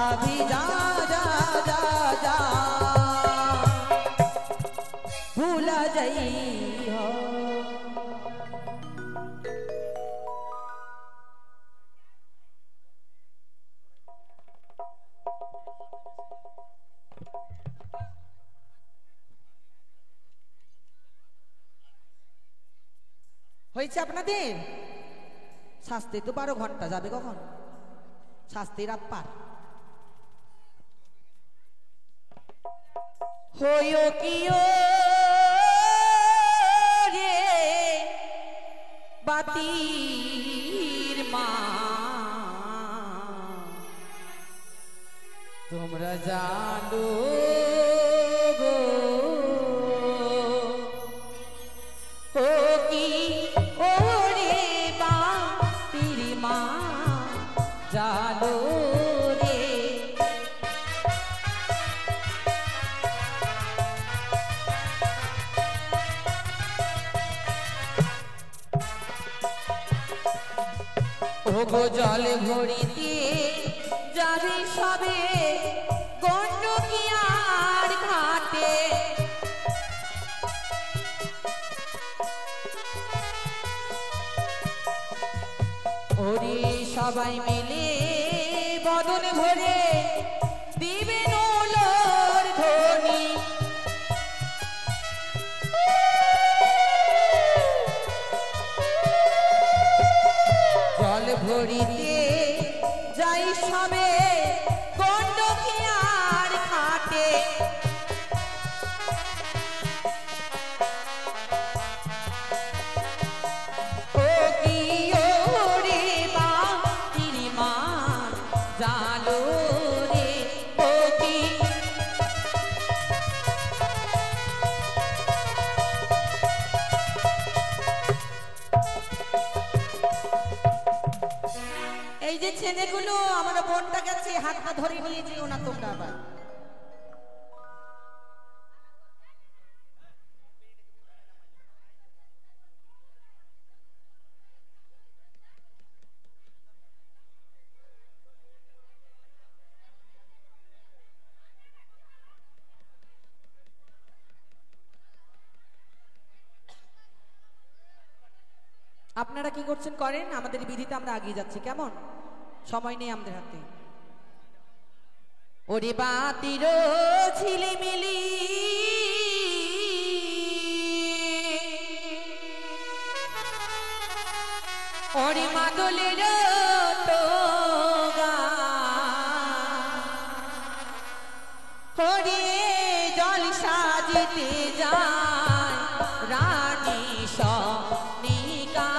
अभी जा जा जा जा भूला जाई हो। হয়েছে আপনাদের? শাস্তি তো 12 ঘন্টা যাবে কখন? শাস্তি রাত পার হইও কিও রে বাতির মা, তোমরা জানো গো জানো রে। ওগো জল ভরিতে যাবে সবে গন্ডকিয়ার ঘাটে, ওরে সবাই মিলে বদন ভরে দিবে নোলর ধ্বনি, জল ভরিতে যাই সবে গন্ডকিয়ার ঘাটে, জালো রে ও কি এই যে ছেলেগুলো আমার বোনটা গেছে হাতটা ধরে নিয়ে যেও না তোমরা আবার। আপনারা কি করছেন করেন, আমাদের বিধিতে আমরা এগিয়ে যাচ্ছি, কেমন? সময় নেই আমাদের হাতে। ওরে বাতির ঝিলিমিলি ওরে মা বাদলের তোগা হরিয়ে জল সাজিতে যায় রানী সনিকা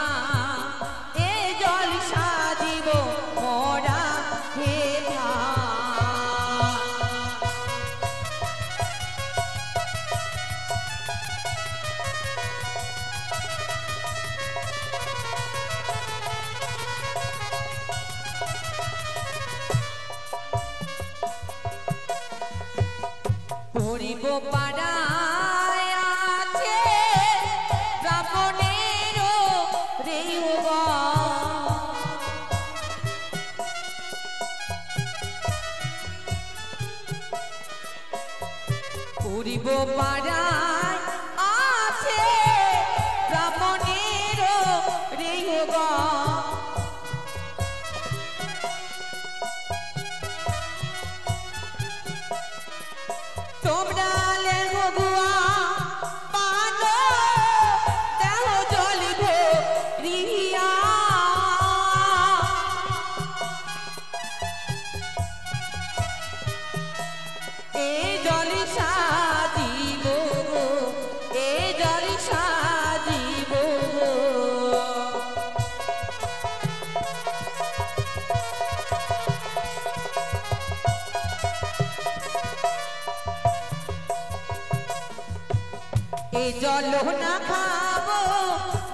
এ জল সাজিব মোরা হে পরিব পাড়ায় আছে ব্রাহ্মণেরও রেউগ পরিব পাড়ায় আছে ব্রাহ্মণেরও রেউগ তোমরা লেগো গুয়া পানো দেহ জ্বলিব রিয়া এ জলি সাজিব এ জলি সাজিব এ জল না খাবো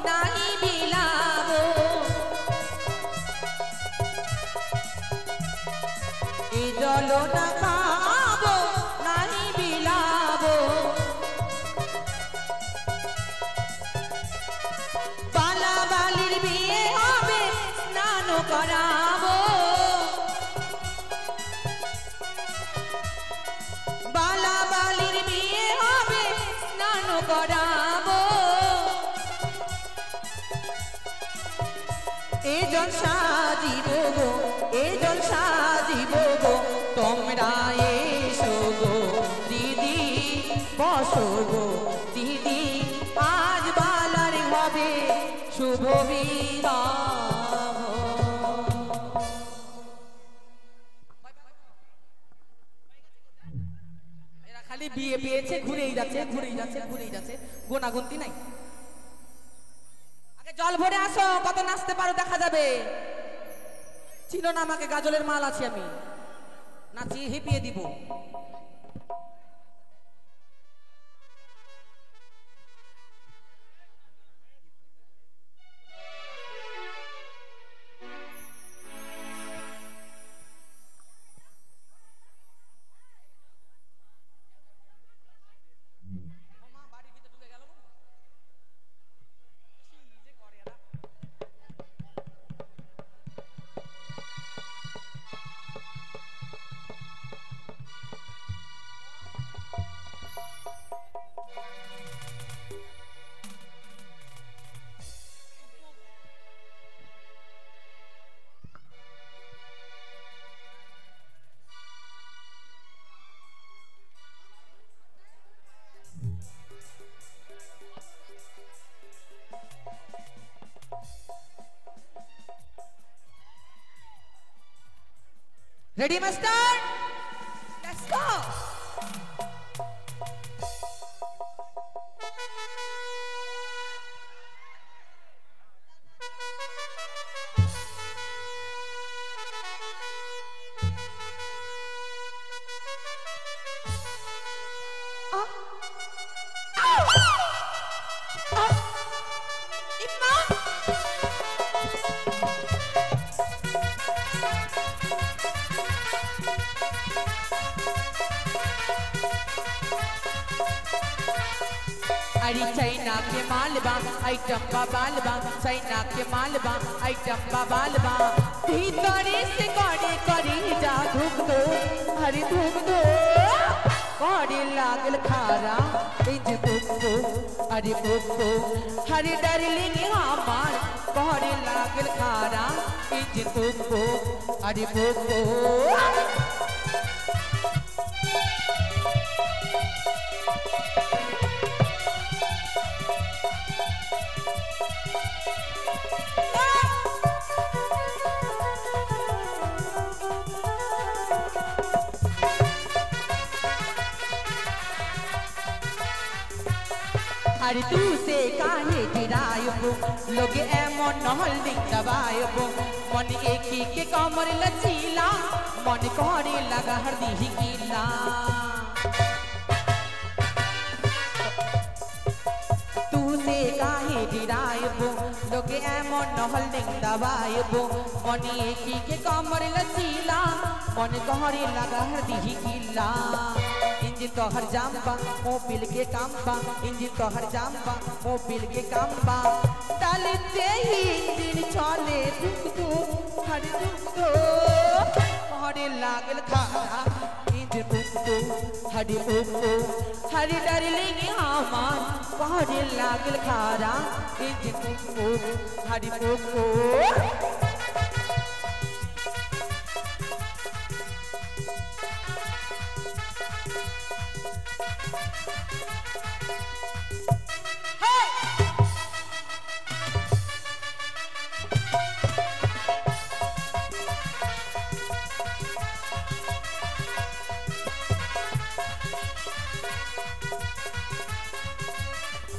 নাহি বিলাবো এ জল না খাবো নাহি বিলাবো বালা বালির বিয়ে হবে স্নান করাবো বালা বালির বিয়ে হবে স্নান করাবো এ জল সাজিব গো এ জল সাজিব গো তোমরা এসো গো দিদি বসো গো দিদি আজ বালার হবে শুভ বিবাহ এরা খালি বিয়ে পেয়েছে ঘুরেই যাচ্ছে ঘুরেই যাচ্ছে ঘুরেই যাচ্ছে গোনাগুন্তি নাই আগে জল ভরে আসো কত নাচতে পারো দেখা যাবে চিনো না আমাকে গাজলের মাল আছি আমি নাচিয়ে হেপিয়ে দিব Ready, master? Let's go! अरे चाइना के मालबा आइटम का बालबा चाइना के मालबा आइटम का बालबा भीतरे से करे करी जा धुक दो हरी धुक दो करे लागल खारा इंज बुक्को अरे बुक्को हरी डार्लिंग हमार करे लागल खारा इंज बुक्को अरे बुक्को আরে তু সে কাহে ডিরাইব লোকে এমন নহল্ডিং দবাইব মন একি কে কমর লচিলা মন করে লাগা হরদি হিকিলা তু সে কাহে ডিরাইব লোকে এমন নহল্ডিং দবাইব মন একি কে কমর লচিলা মন করে লাগা হরদি হিকিলা इंजन तो हर जाम्बा मोबिल के काम्बा इंजन तो हर जाम्बा मोबिल के काम्बा डालते ही इंजन चले दुख दो हर दुख दो हरे लागल खारा इंजन दुख दो हरे दुख दो हरे डार्लिंग हमार हरे लागल खारा इंजन दुख दो हरे दुख दो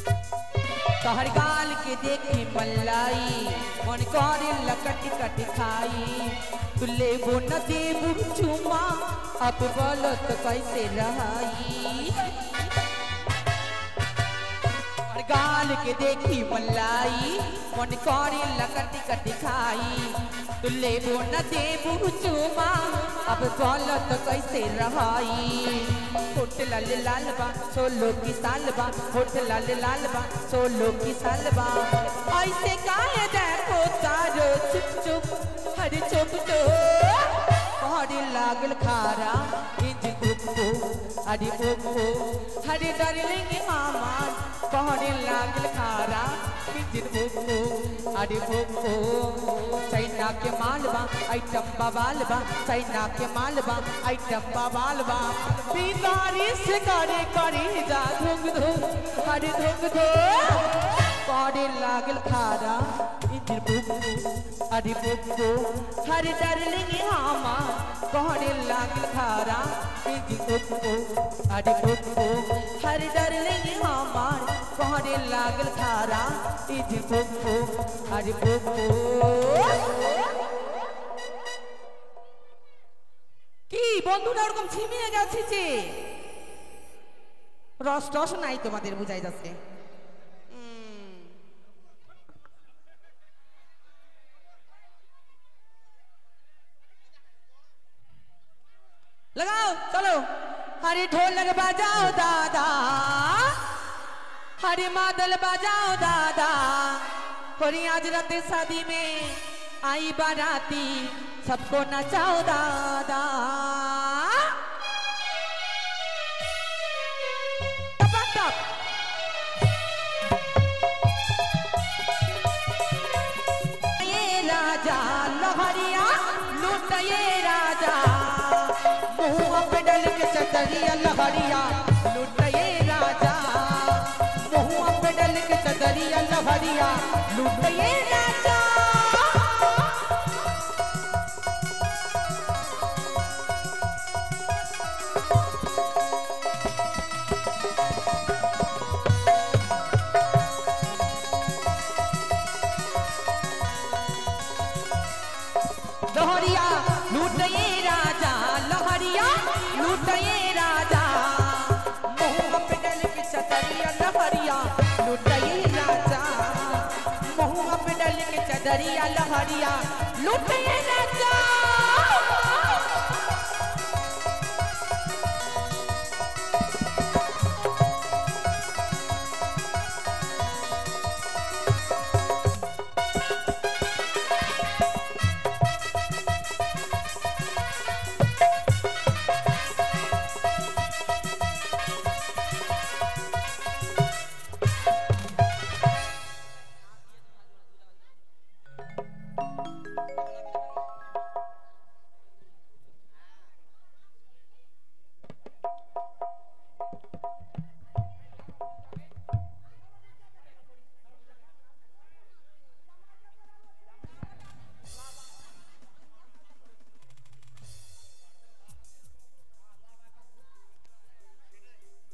तोहर गाल के देखी मल्लाई मन करे लकट कट खाई तुले वो न देबू चुमा अब बोलो तो कैसे रहाई तोहर गाल के देखी मल्लाई मन करे लकट कट खाई तुले वो न देबू चुमा अब बोलो तो कैसे रहाई होठ लाल लाल बा सोलो की सालबा होठ लाल लाल बा सोलो की सालबा ऐसे काहे देखो तारो चुप चुप हरे चुप तो हरे लागल खारा इंज गुप्पो हरे गुप्पो हरे डार्लिंग हमार हरे लागल खारा इंज गुप्पो हरे गुप्पो चाइना के मालबा आइटम बाबालबा चाइना के मालबा आइटम बाबालबा बीमारी से करे करे जा धुंग धो हरे धुंग धो करे लागल खारा इंजर बुक्को हरे बुक्को हरे डार्लिंग हमार करे लागल खारा इंजर बुक्को हरे बुक्को हरे डार्लिंग हमार करे लागल खारा इंजर बुक्को हरे बुक्को কি বন্ধুরা ওরকম ঝিমিয়ে গেছে যে রস টস নাই তোমাদের বুঝাই যাচ্ছে लगाओ चलो हरे ढोलक बजाओ दादा हरे मादल बजाओ दादा कोरी आज रात शादी में आई बाराती सबको नचाओ दादा ये राजा लहरिया लूट ये राजा मुँह पे डल के चदरिया लहरिया लूट ये राजा मुँह पे डल के चदरिया लहरिया लूट ये राजा लहरिया लूट ये राजा लहरिया लूट ये राजा मुँह पे डल के चदरिया लहरिया लूट ये राजा मुँह पे डल के चदरिया लहरिया लूट ये राजा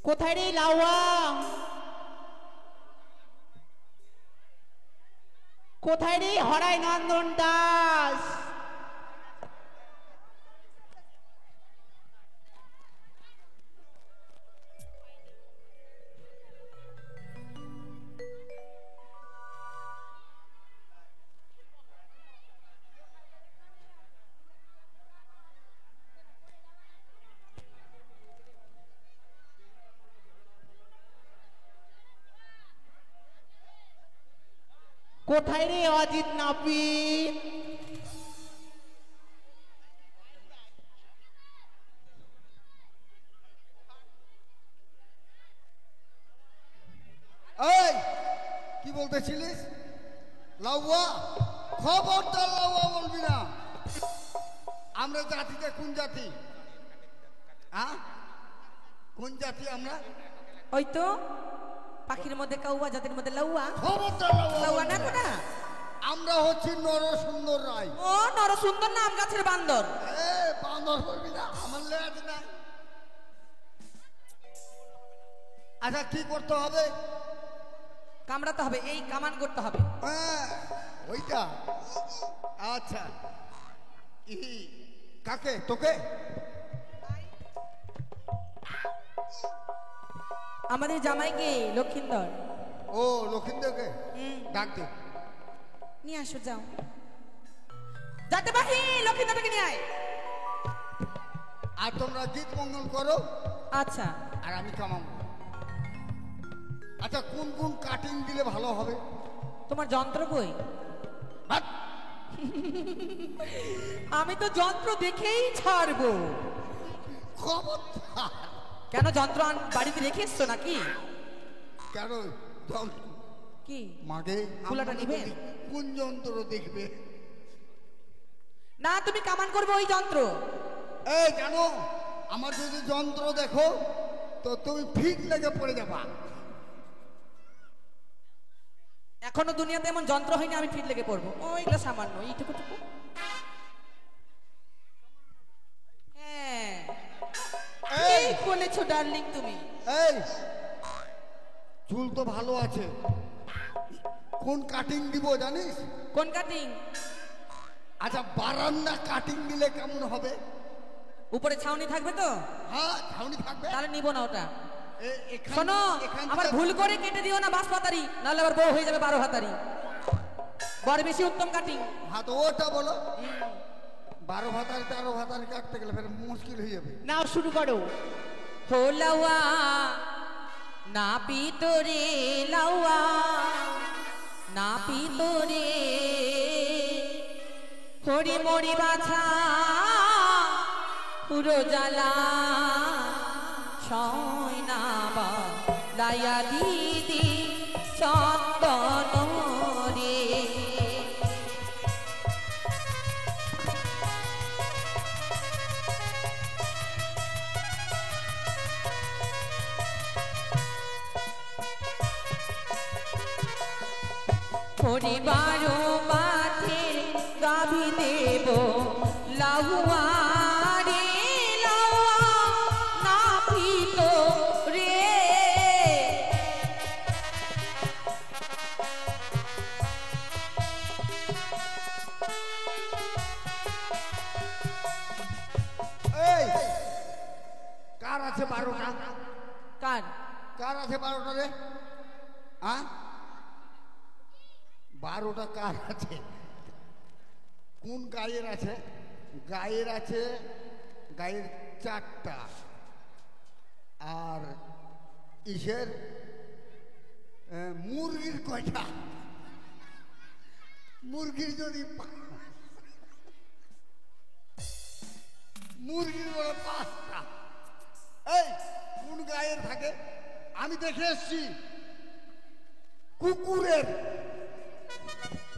কোথায় রে লাউয়া কোথায় রে হরাই নন্দন দাস? কোথায় রে অজিত নাপিত? এই কি বলতেছিলিস? লাউয়া, খবরদার লাউয়া বলবি না। আমরা জাতিতে কোন জাতি? হ্যাঁ, কোন জাতি আমরা? ওই তো পাখির মধ্যে কাউয়া, জাতির মধ্যে লাউয়া। খবরদার লাউয়া লাউয়া না বলবি কোনা? আমরা হচ্ছি নরসুন্দর রায়। ও নরসুন্দর নাম গাছের বান্দর। বান্দর বলবি না, আমার লেজ নাই। আচ্ছা কি করতে হবে? কামড়াতে হবে, এই কামান করতে হবে। হ্যাঁ ওইটা। আচ্ছা ই কাকে? তোকে? আমাদের জামাইকে লক্ষিন্দর। ও লক্ষিন্দরকে ডাক দে। নিয়ে আসো, যাও। যাতে পাখি লক্ষিন্দরকে নিয়ে আয়। আর তোমরা গীত মঙ্গল করো, আচ্ছা আর আমি কামাবো। আচ্ছা কোন কোন কাটিং দিলে ভালো হবে? তোমার যন্ত্র কই? বাট, আমি তো যন্ত্র দেখেই ছাড়বো। খবরদার। কেন যন্ত্র বাড়িতে রেখে এসছো নাকি? কেন যন্ত্র? কি মাগে খোলাটা আমরা নিবেন? বলি, কোন যন্ত্র দেখবে? না, তুমি কামান করবে ওই যন্ত্র। এই জানো, আমার যদি যন্ত্র দেখো তো তুমি ফিট লেগে পড়ে যাবা। এখনো দুনিয়াতে এমন যন্ত্র হয়নি আমি ফিট লেগে পড়বো। ওইগুলো সামান্য, এইটুকু টুকু। হ্যাঁ এই বলেছো ডার্লিং তুমি। এই চুল তো ভালো আছে, কোন কাটিং দিব জানিস? কোন কাটিং? আচ্ছা বারান্দা কাটিং দিলে কেমন হবে? উপরে ছাউনি থাকবে তো? হ্যাঁ ছাউনি থাকবে। তাহলে নিব না ওটা। এখান- শোনো, এখান আবার থেকে- ভুল করে কেটে দিও না 5 পাতারি, নাহলে আবার বউ হয়ে যাবে 12 হাতারি। বড় বেশি উত্তম কাটিং। হ্যাঁ তো ওটা বলো। 12 ভাতার 13 ভাতার কাটতে গেলে ফের মুশকিল হয়ে যাবে। নাও শুরু করো। হো লাউয়া না পিতরে, লাউয়া না পিতরে, হরি মরি বাছা পুরো জ্বালা সয়নাবা লাইয়া দিদি চন্দন রে। পরিবার মাঠে গাভী দেব লাউয়া রে, লাউয়া না পিত রে। এই কার আছে 12টা? কার? কার আছে 12টা রে? হ্যাঁ 12টা কার আছে? কোন গায়ের আছে? গায়ের আছে, গায়ের 4টা। আর ইসের মুরগির কয়টা? মুরগির যদি মুরগির বলে 5টা। এই কোন গায়ের থাকে? আমি দেখে এসছি কুকুরের।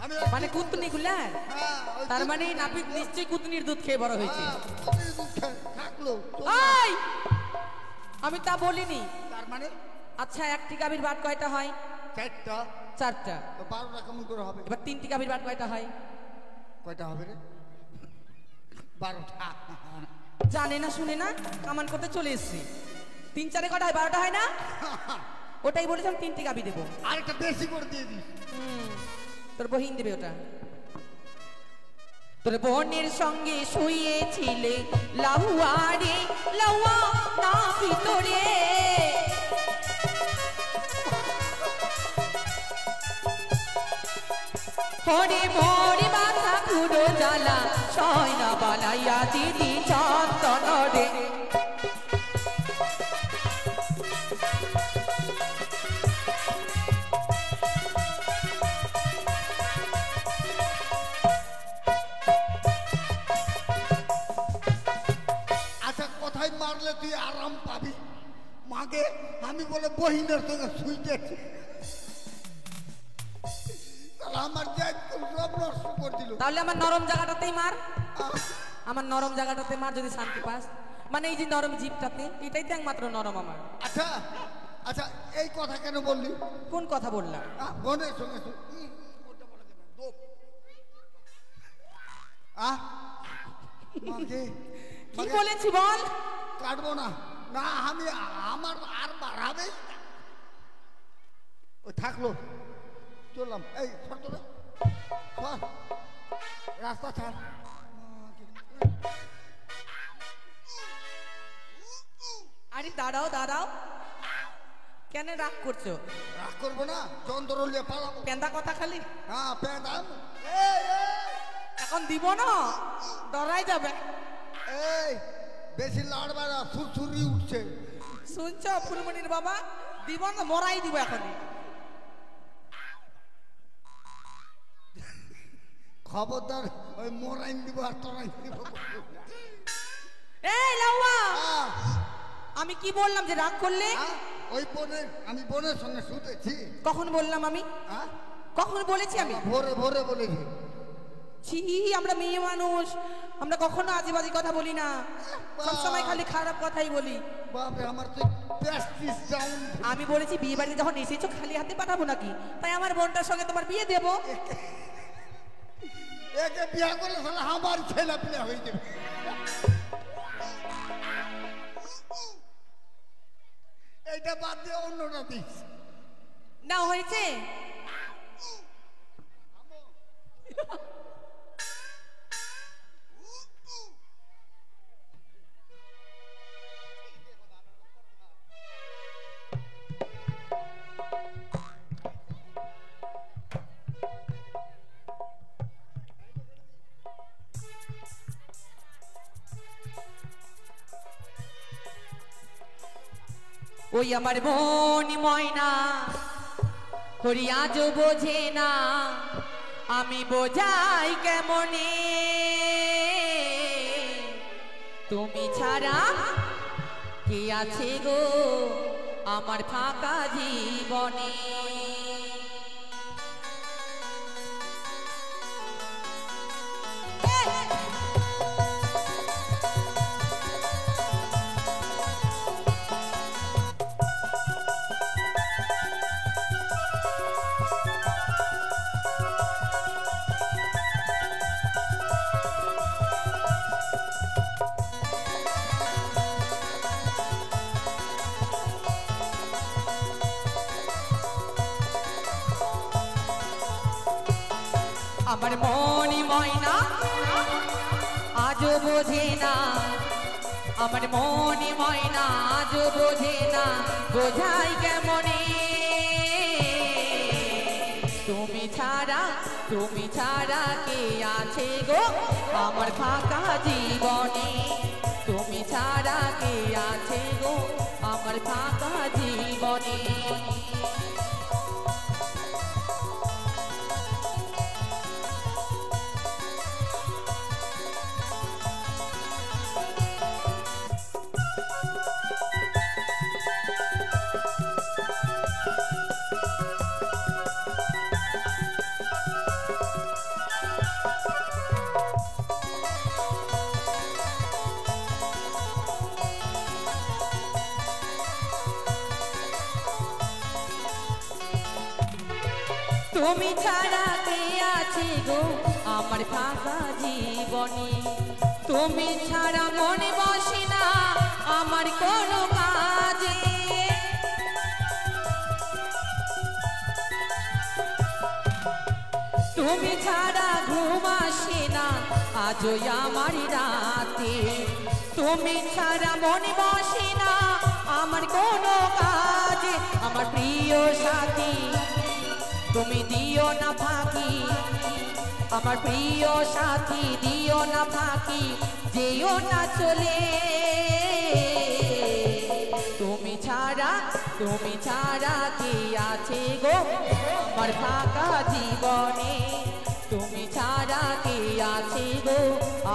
আমি মানে কুতনি গুলার? হ্যাঁ, ওই তার মানে নাপিত নিশ্চয়ই কুতনির দুধ খেয়ে বড় হয়েছে। হ্যাঁ, কুকুরের দুধ থাকলো তো না। এই, আমি তা বলিনি। তার মানে আচ্ছা, একটি গাভীর বাট কয়টা হয়? 4টা। 4টা। তো 12টা কেমন করে হবে? এবার 3টি গাভীর বাট কয়টা হয়? কয়টা হবে রে? 12টা। জানে না শুনে না, কামান করতে চলে এসছি। 3 4 কটা হয়? 12টা হয় না? ওটাই বলেছিলাম 3টি গাভী দেবো। আরেকটা বেশি করে দিয়ে দিস। তোর বহিন দেবে ওটা। তোর বোনের সঙ্গে শুয়েছিলে লাহুয়া রে লাহুয়া না ভিতরে, হরে মরে মাথা খুঁড়ো জ্বালা সয়না বালাইয়া দিদি চন্দন রে। আচ্ছা কোথায় মারলে তুই আরাম পাবি? মাকে আমি বলে বহিনের সঙ্গে শুইতেছি, তাহলে আমার যে সব নষ্ট করে দিল। তাহলে আমার নরম জায়গাটাতেই মার, আমার নরম জায়গাটাতে মার যদি শান্তি পাস। মানে এই যে নরম জিভটাতে, এটাই তো একমাত্র নরম আমার। আচ্ছা আচ্ছা এই কথা কেন বললি? কোন কথা বললাম? বোনের সঙ্গে কি বলেছি বল? কাটবো না, না আমি আমার আর বাড়াবে ওই থাকলো, চললাম। এই রাস্তা ছাড়। আরে দাঁড়াও দাঁড়াও, কেন রাগ করছো? রাগ করবো না, যন্ত্র নিয়ে পালাবো। পেন্দা কথা খালি। হ্যাঁ পেঁদাম। এখন দিব না, ডরাই যাবে। এই বেশি লাড়বা না, সুরসুরি উঠছে। শুনছ ফুলমণির বাবা, দিব না, মরাই দিব এখন। খবরদার ওই মোরাইন দিব আর তোরাইন দিব। এই লাউয়া, আমি কি বললাম যে রাগ করলে? ওই বোনের, আমি বোনের সঙ্গে শুতেছি। কখন বললাম আমি? কখন বলেছি আমি? ভোরে ভোরে বলেছি। ছি, আমরা মেয়ে মানুষ, আমরা কখনো আজেবাজে কথা বলি না, সবসময় খালি খারাপ কথাই বলি। বাপরে আমার তো প্রেস্টিজ ডাউন। আমি বলেছি বিয়ে বাড়িতে যখন এসেছো খালি হাতে পাঠাবো নাকি, তাই আমার বোনটার সঙ্গে তোমার বিয়ে দেবো। একে বিয়ে করলে তাহলে আমার ছেলে পিলে হয়ে যাবে। এইটা বাদ দিয়ে অন্যটা দিস না। হয়েছে ওই আমার বোন ময়না হরি আজও বোঝে না, আমি বোঝাই কেমনে, তুমি ছাড়া কে আছে গো আমার ফাঁকা জীবনে। আমার মনি ময়না আজও বোঝে না, আমার মনি ময়না আজও বোঝে না, বোঝাই কেমনে, তুমি ছাড়া কে আছে গো আমার ফাঁকা জীবনে, তুমি ছাড়া কে আছে গো আমার ফাঁকা জীবনে। তুমি ছাড়া কে আছে গো আমার ফাঁকা জীবনে, তুমি ছাড়া মনে বসে না আমার কোনো কাজে, তুমি ছাড়া ঘুম আসে না আজও আমার রাতে, তুমি ছাড়া মনে বসে না আমার কোনো কাজে। আমার প্রিয় সাথী তুমি দিও না ফাঁকি, আমার প্রিয় সাথী দিও না ফাঁকি, যেও না চলে। তুমি ছাড়া কে আছে গো আমার ফাঁকা জীবনে, তুমি ছাড়া কে আছে গো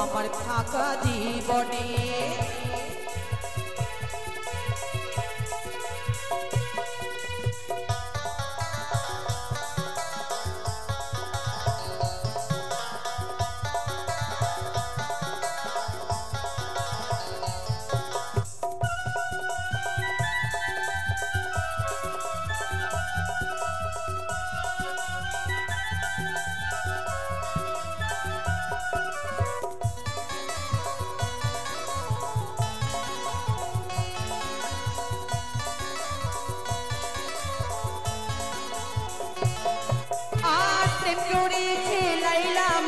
আমার ফাঁকা জীবনে।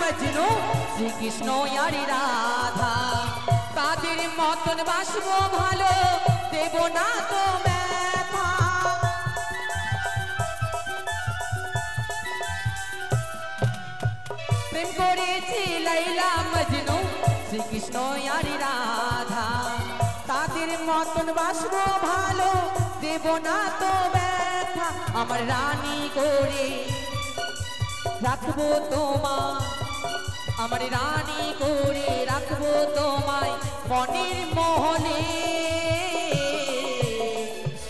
মজনু শ্রীকৃষ্ণ আর রাধা, তাদের মতন বাসবো ভালো, দেব না তো ব্যথা। প্রেম করেছে লাইলা মজনু শ্রীকৃষ্ণ আর রাধা, তাদের মতন বাসবো ভালো, দেব না তো ব্যথা। আমার রানী করে রাখবো তোমায়, আমার রানী করে রাখবো তোমায় মনের মহলে।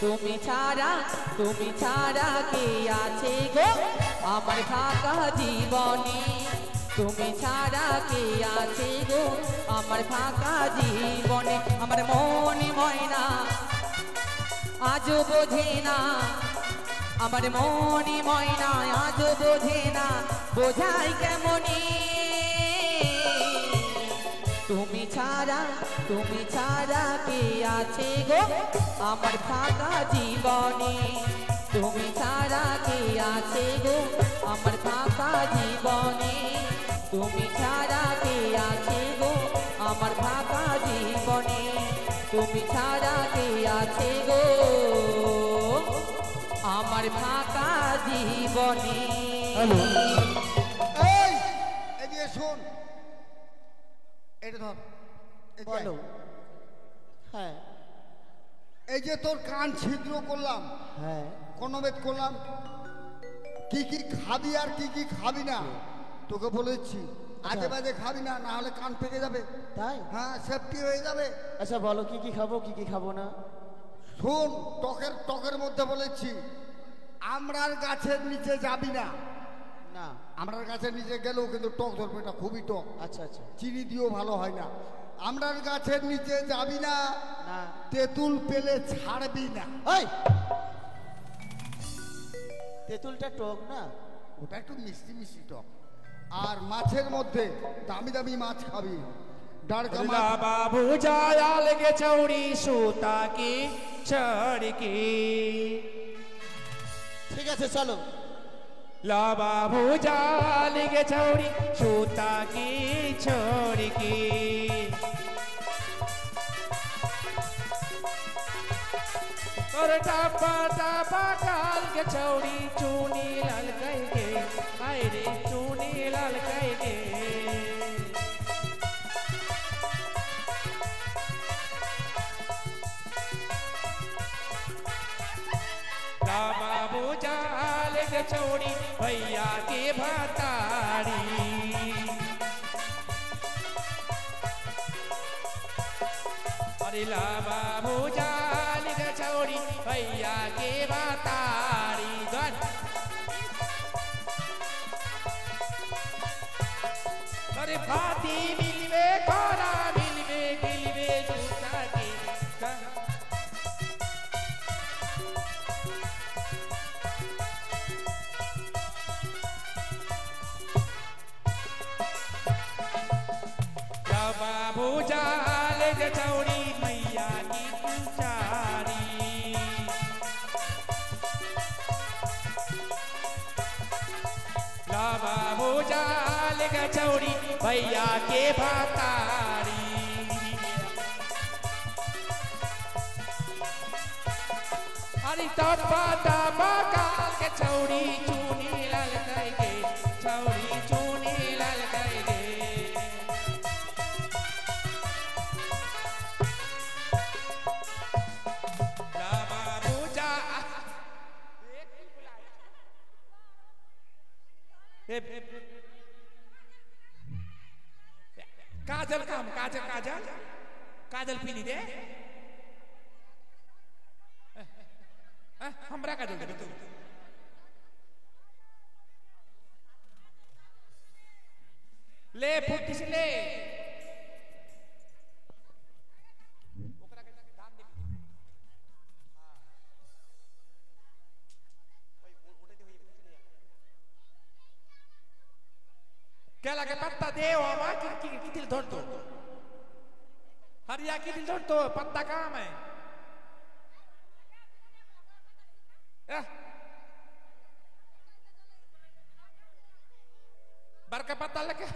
তুমি ছাড়া কে আছে গো আমার ফাঁকা জীবনে, তুমি ছাড়া কে আছে গো আমার ফাঁকা জীবনে। আমার মনে ময়না আজও বোঝে না, আমার মনে ময়না আজও বোঝে না, বোঝাই কেমনে। তুমি ছাড়া কে আছে গো আমার ফাঁকা জীবনে, তুমি ছাড়া কে আছে গো আমার ফাঁকা জীবনে, তুমি ছাড়া কে আছে গো আমার ফাঁকা জীবনে, তুমি ছাড়া কে আছে গো আমার ফাঁকা জীবনে। এই এদিকে শোন, এটা ধর, বলো। হ্যাঁ এই যে তোর কান ছিদ্র করলাম, হ্যাঁ কর্ণবেদ করলাম, কি কি খাবি আর কি কি খাবি না তোকে বলেছি। আজে বাজে খাবি না, না হলে কান পেকে যাবে। তাই? হ্যাঁ, সেফটি হয়ে যাবে। আচ্ছা বলো কি কি খাবো কি কি খাবো না। শোন, টকের মধ্যে বলেছি, আমরার গাছের নিচে যাবি না। না আমরার গাছের নিচে গেলেও কিন্তু টক ধরবে, এটা খুবই টক। আচ্ছা আচ্ছা চিনি দিয়েও ভালো হয় না। আমরার গাছের নিচে যাবি না, না তেঁতুল পেলে ছাড়বি না। ওই তেঁতুলটা টক না, ওটা একটু মিষ্টি মিষ্টি টক। আর মাছের মধ্যে দামি দামি মাছ খাবি, ডাড়কা মাছ। बाबू जाया लगे चौड़ी सूता की चढ़ की, ঠিক আছে চলো। ला बाबू जाया लगे चौड़ी सूता की छोड़ की, और टापा टापा काल के चौड़ी चूनी लाल कह गे, हाय रे चूनी लाल कह गे। बाबू जाल के चौड़ी भैया के भतारी, अरे ला बाबू जाल के चौड़ी भैया के भतारी गन, अरे भाती मिलवे कोरा मिलवे गिलवे जूता की बाबू जाल गचौड़ी मैया की पुजारी, ला बाबू जाल गचौड़ी भैया के भातारी अरे तपा तपा काल के चौड़ी चूनी लाल कई गे चौड़ी चूनी लाल कई गे बाबू जा काजल काम काजल काजल काजल पीनी दे हमरा काजल दे तू ले फुटी से ले क्या लगे पत्ता दे मामा की दिल धोड़ दो हरिया की दिल धोड़ दो पत्ता काम है बर का पत्ता लगे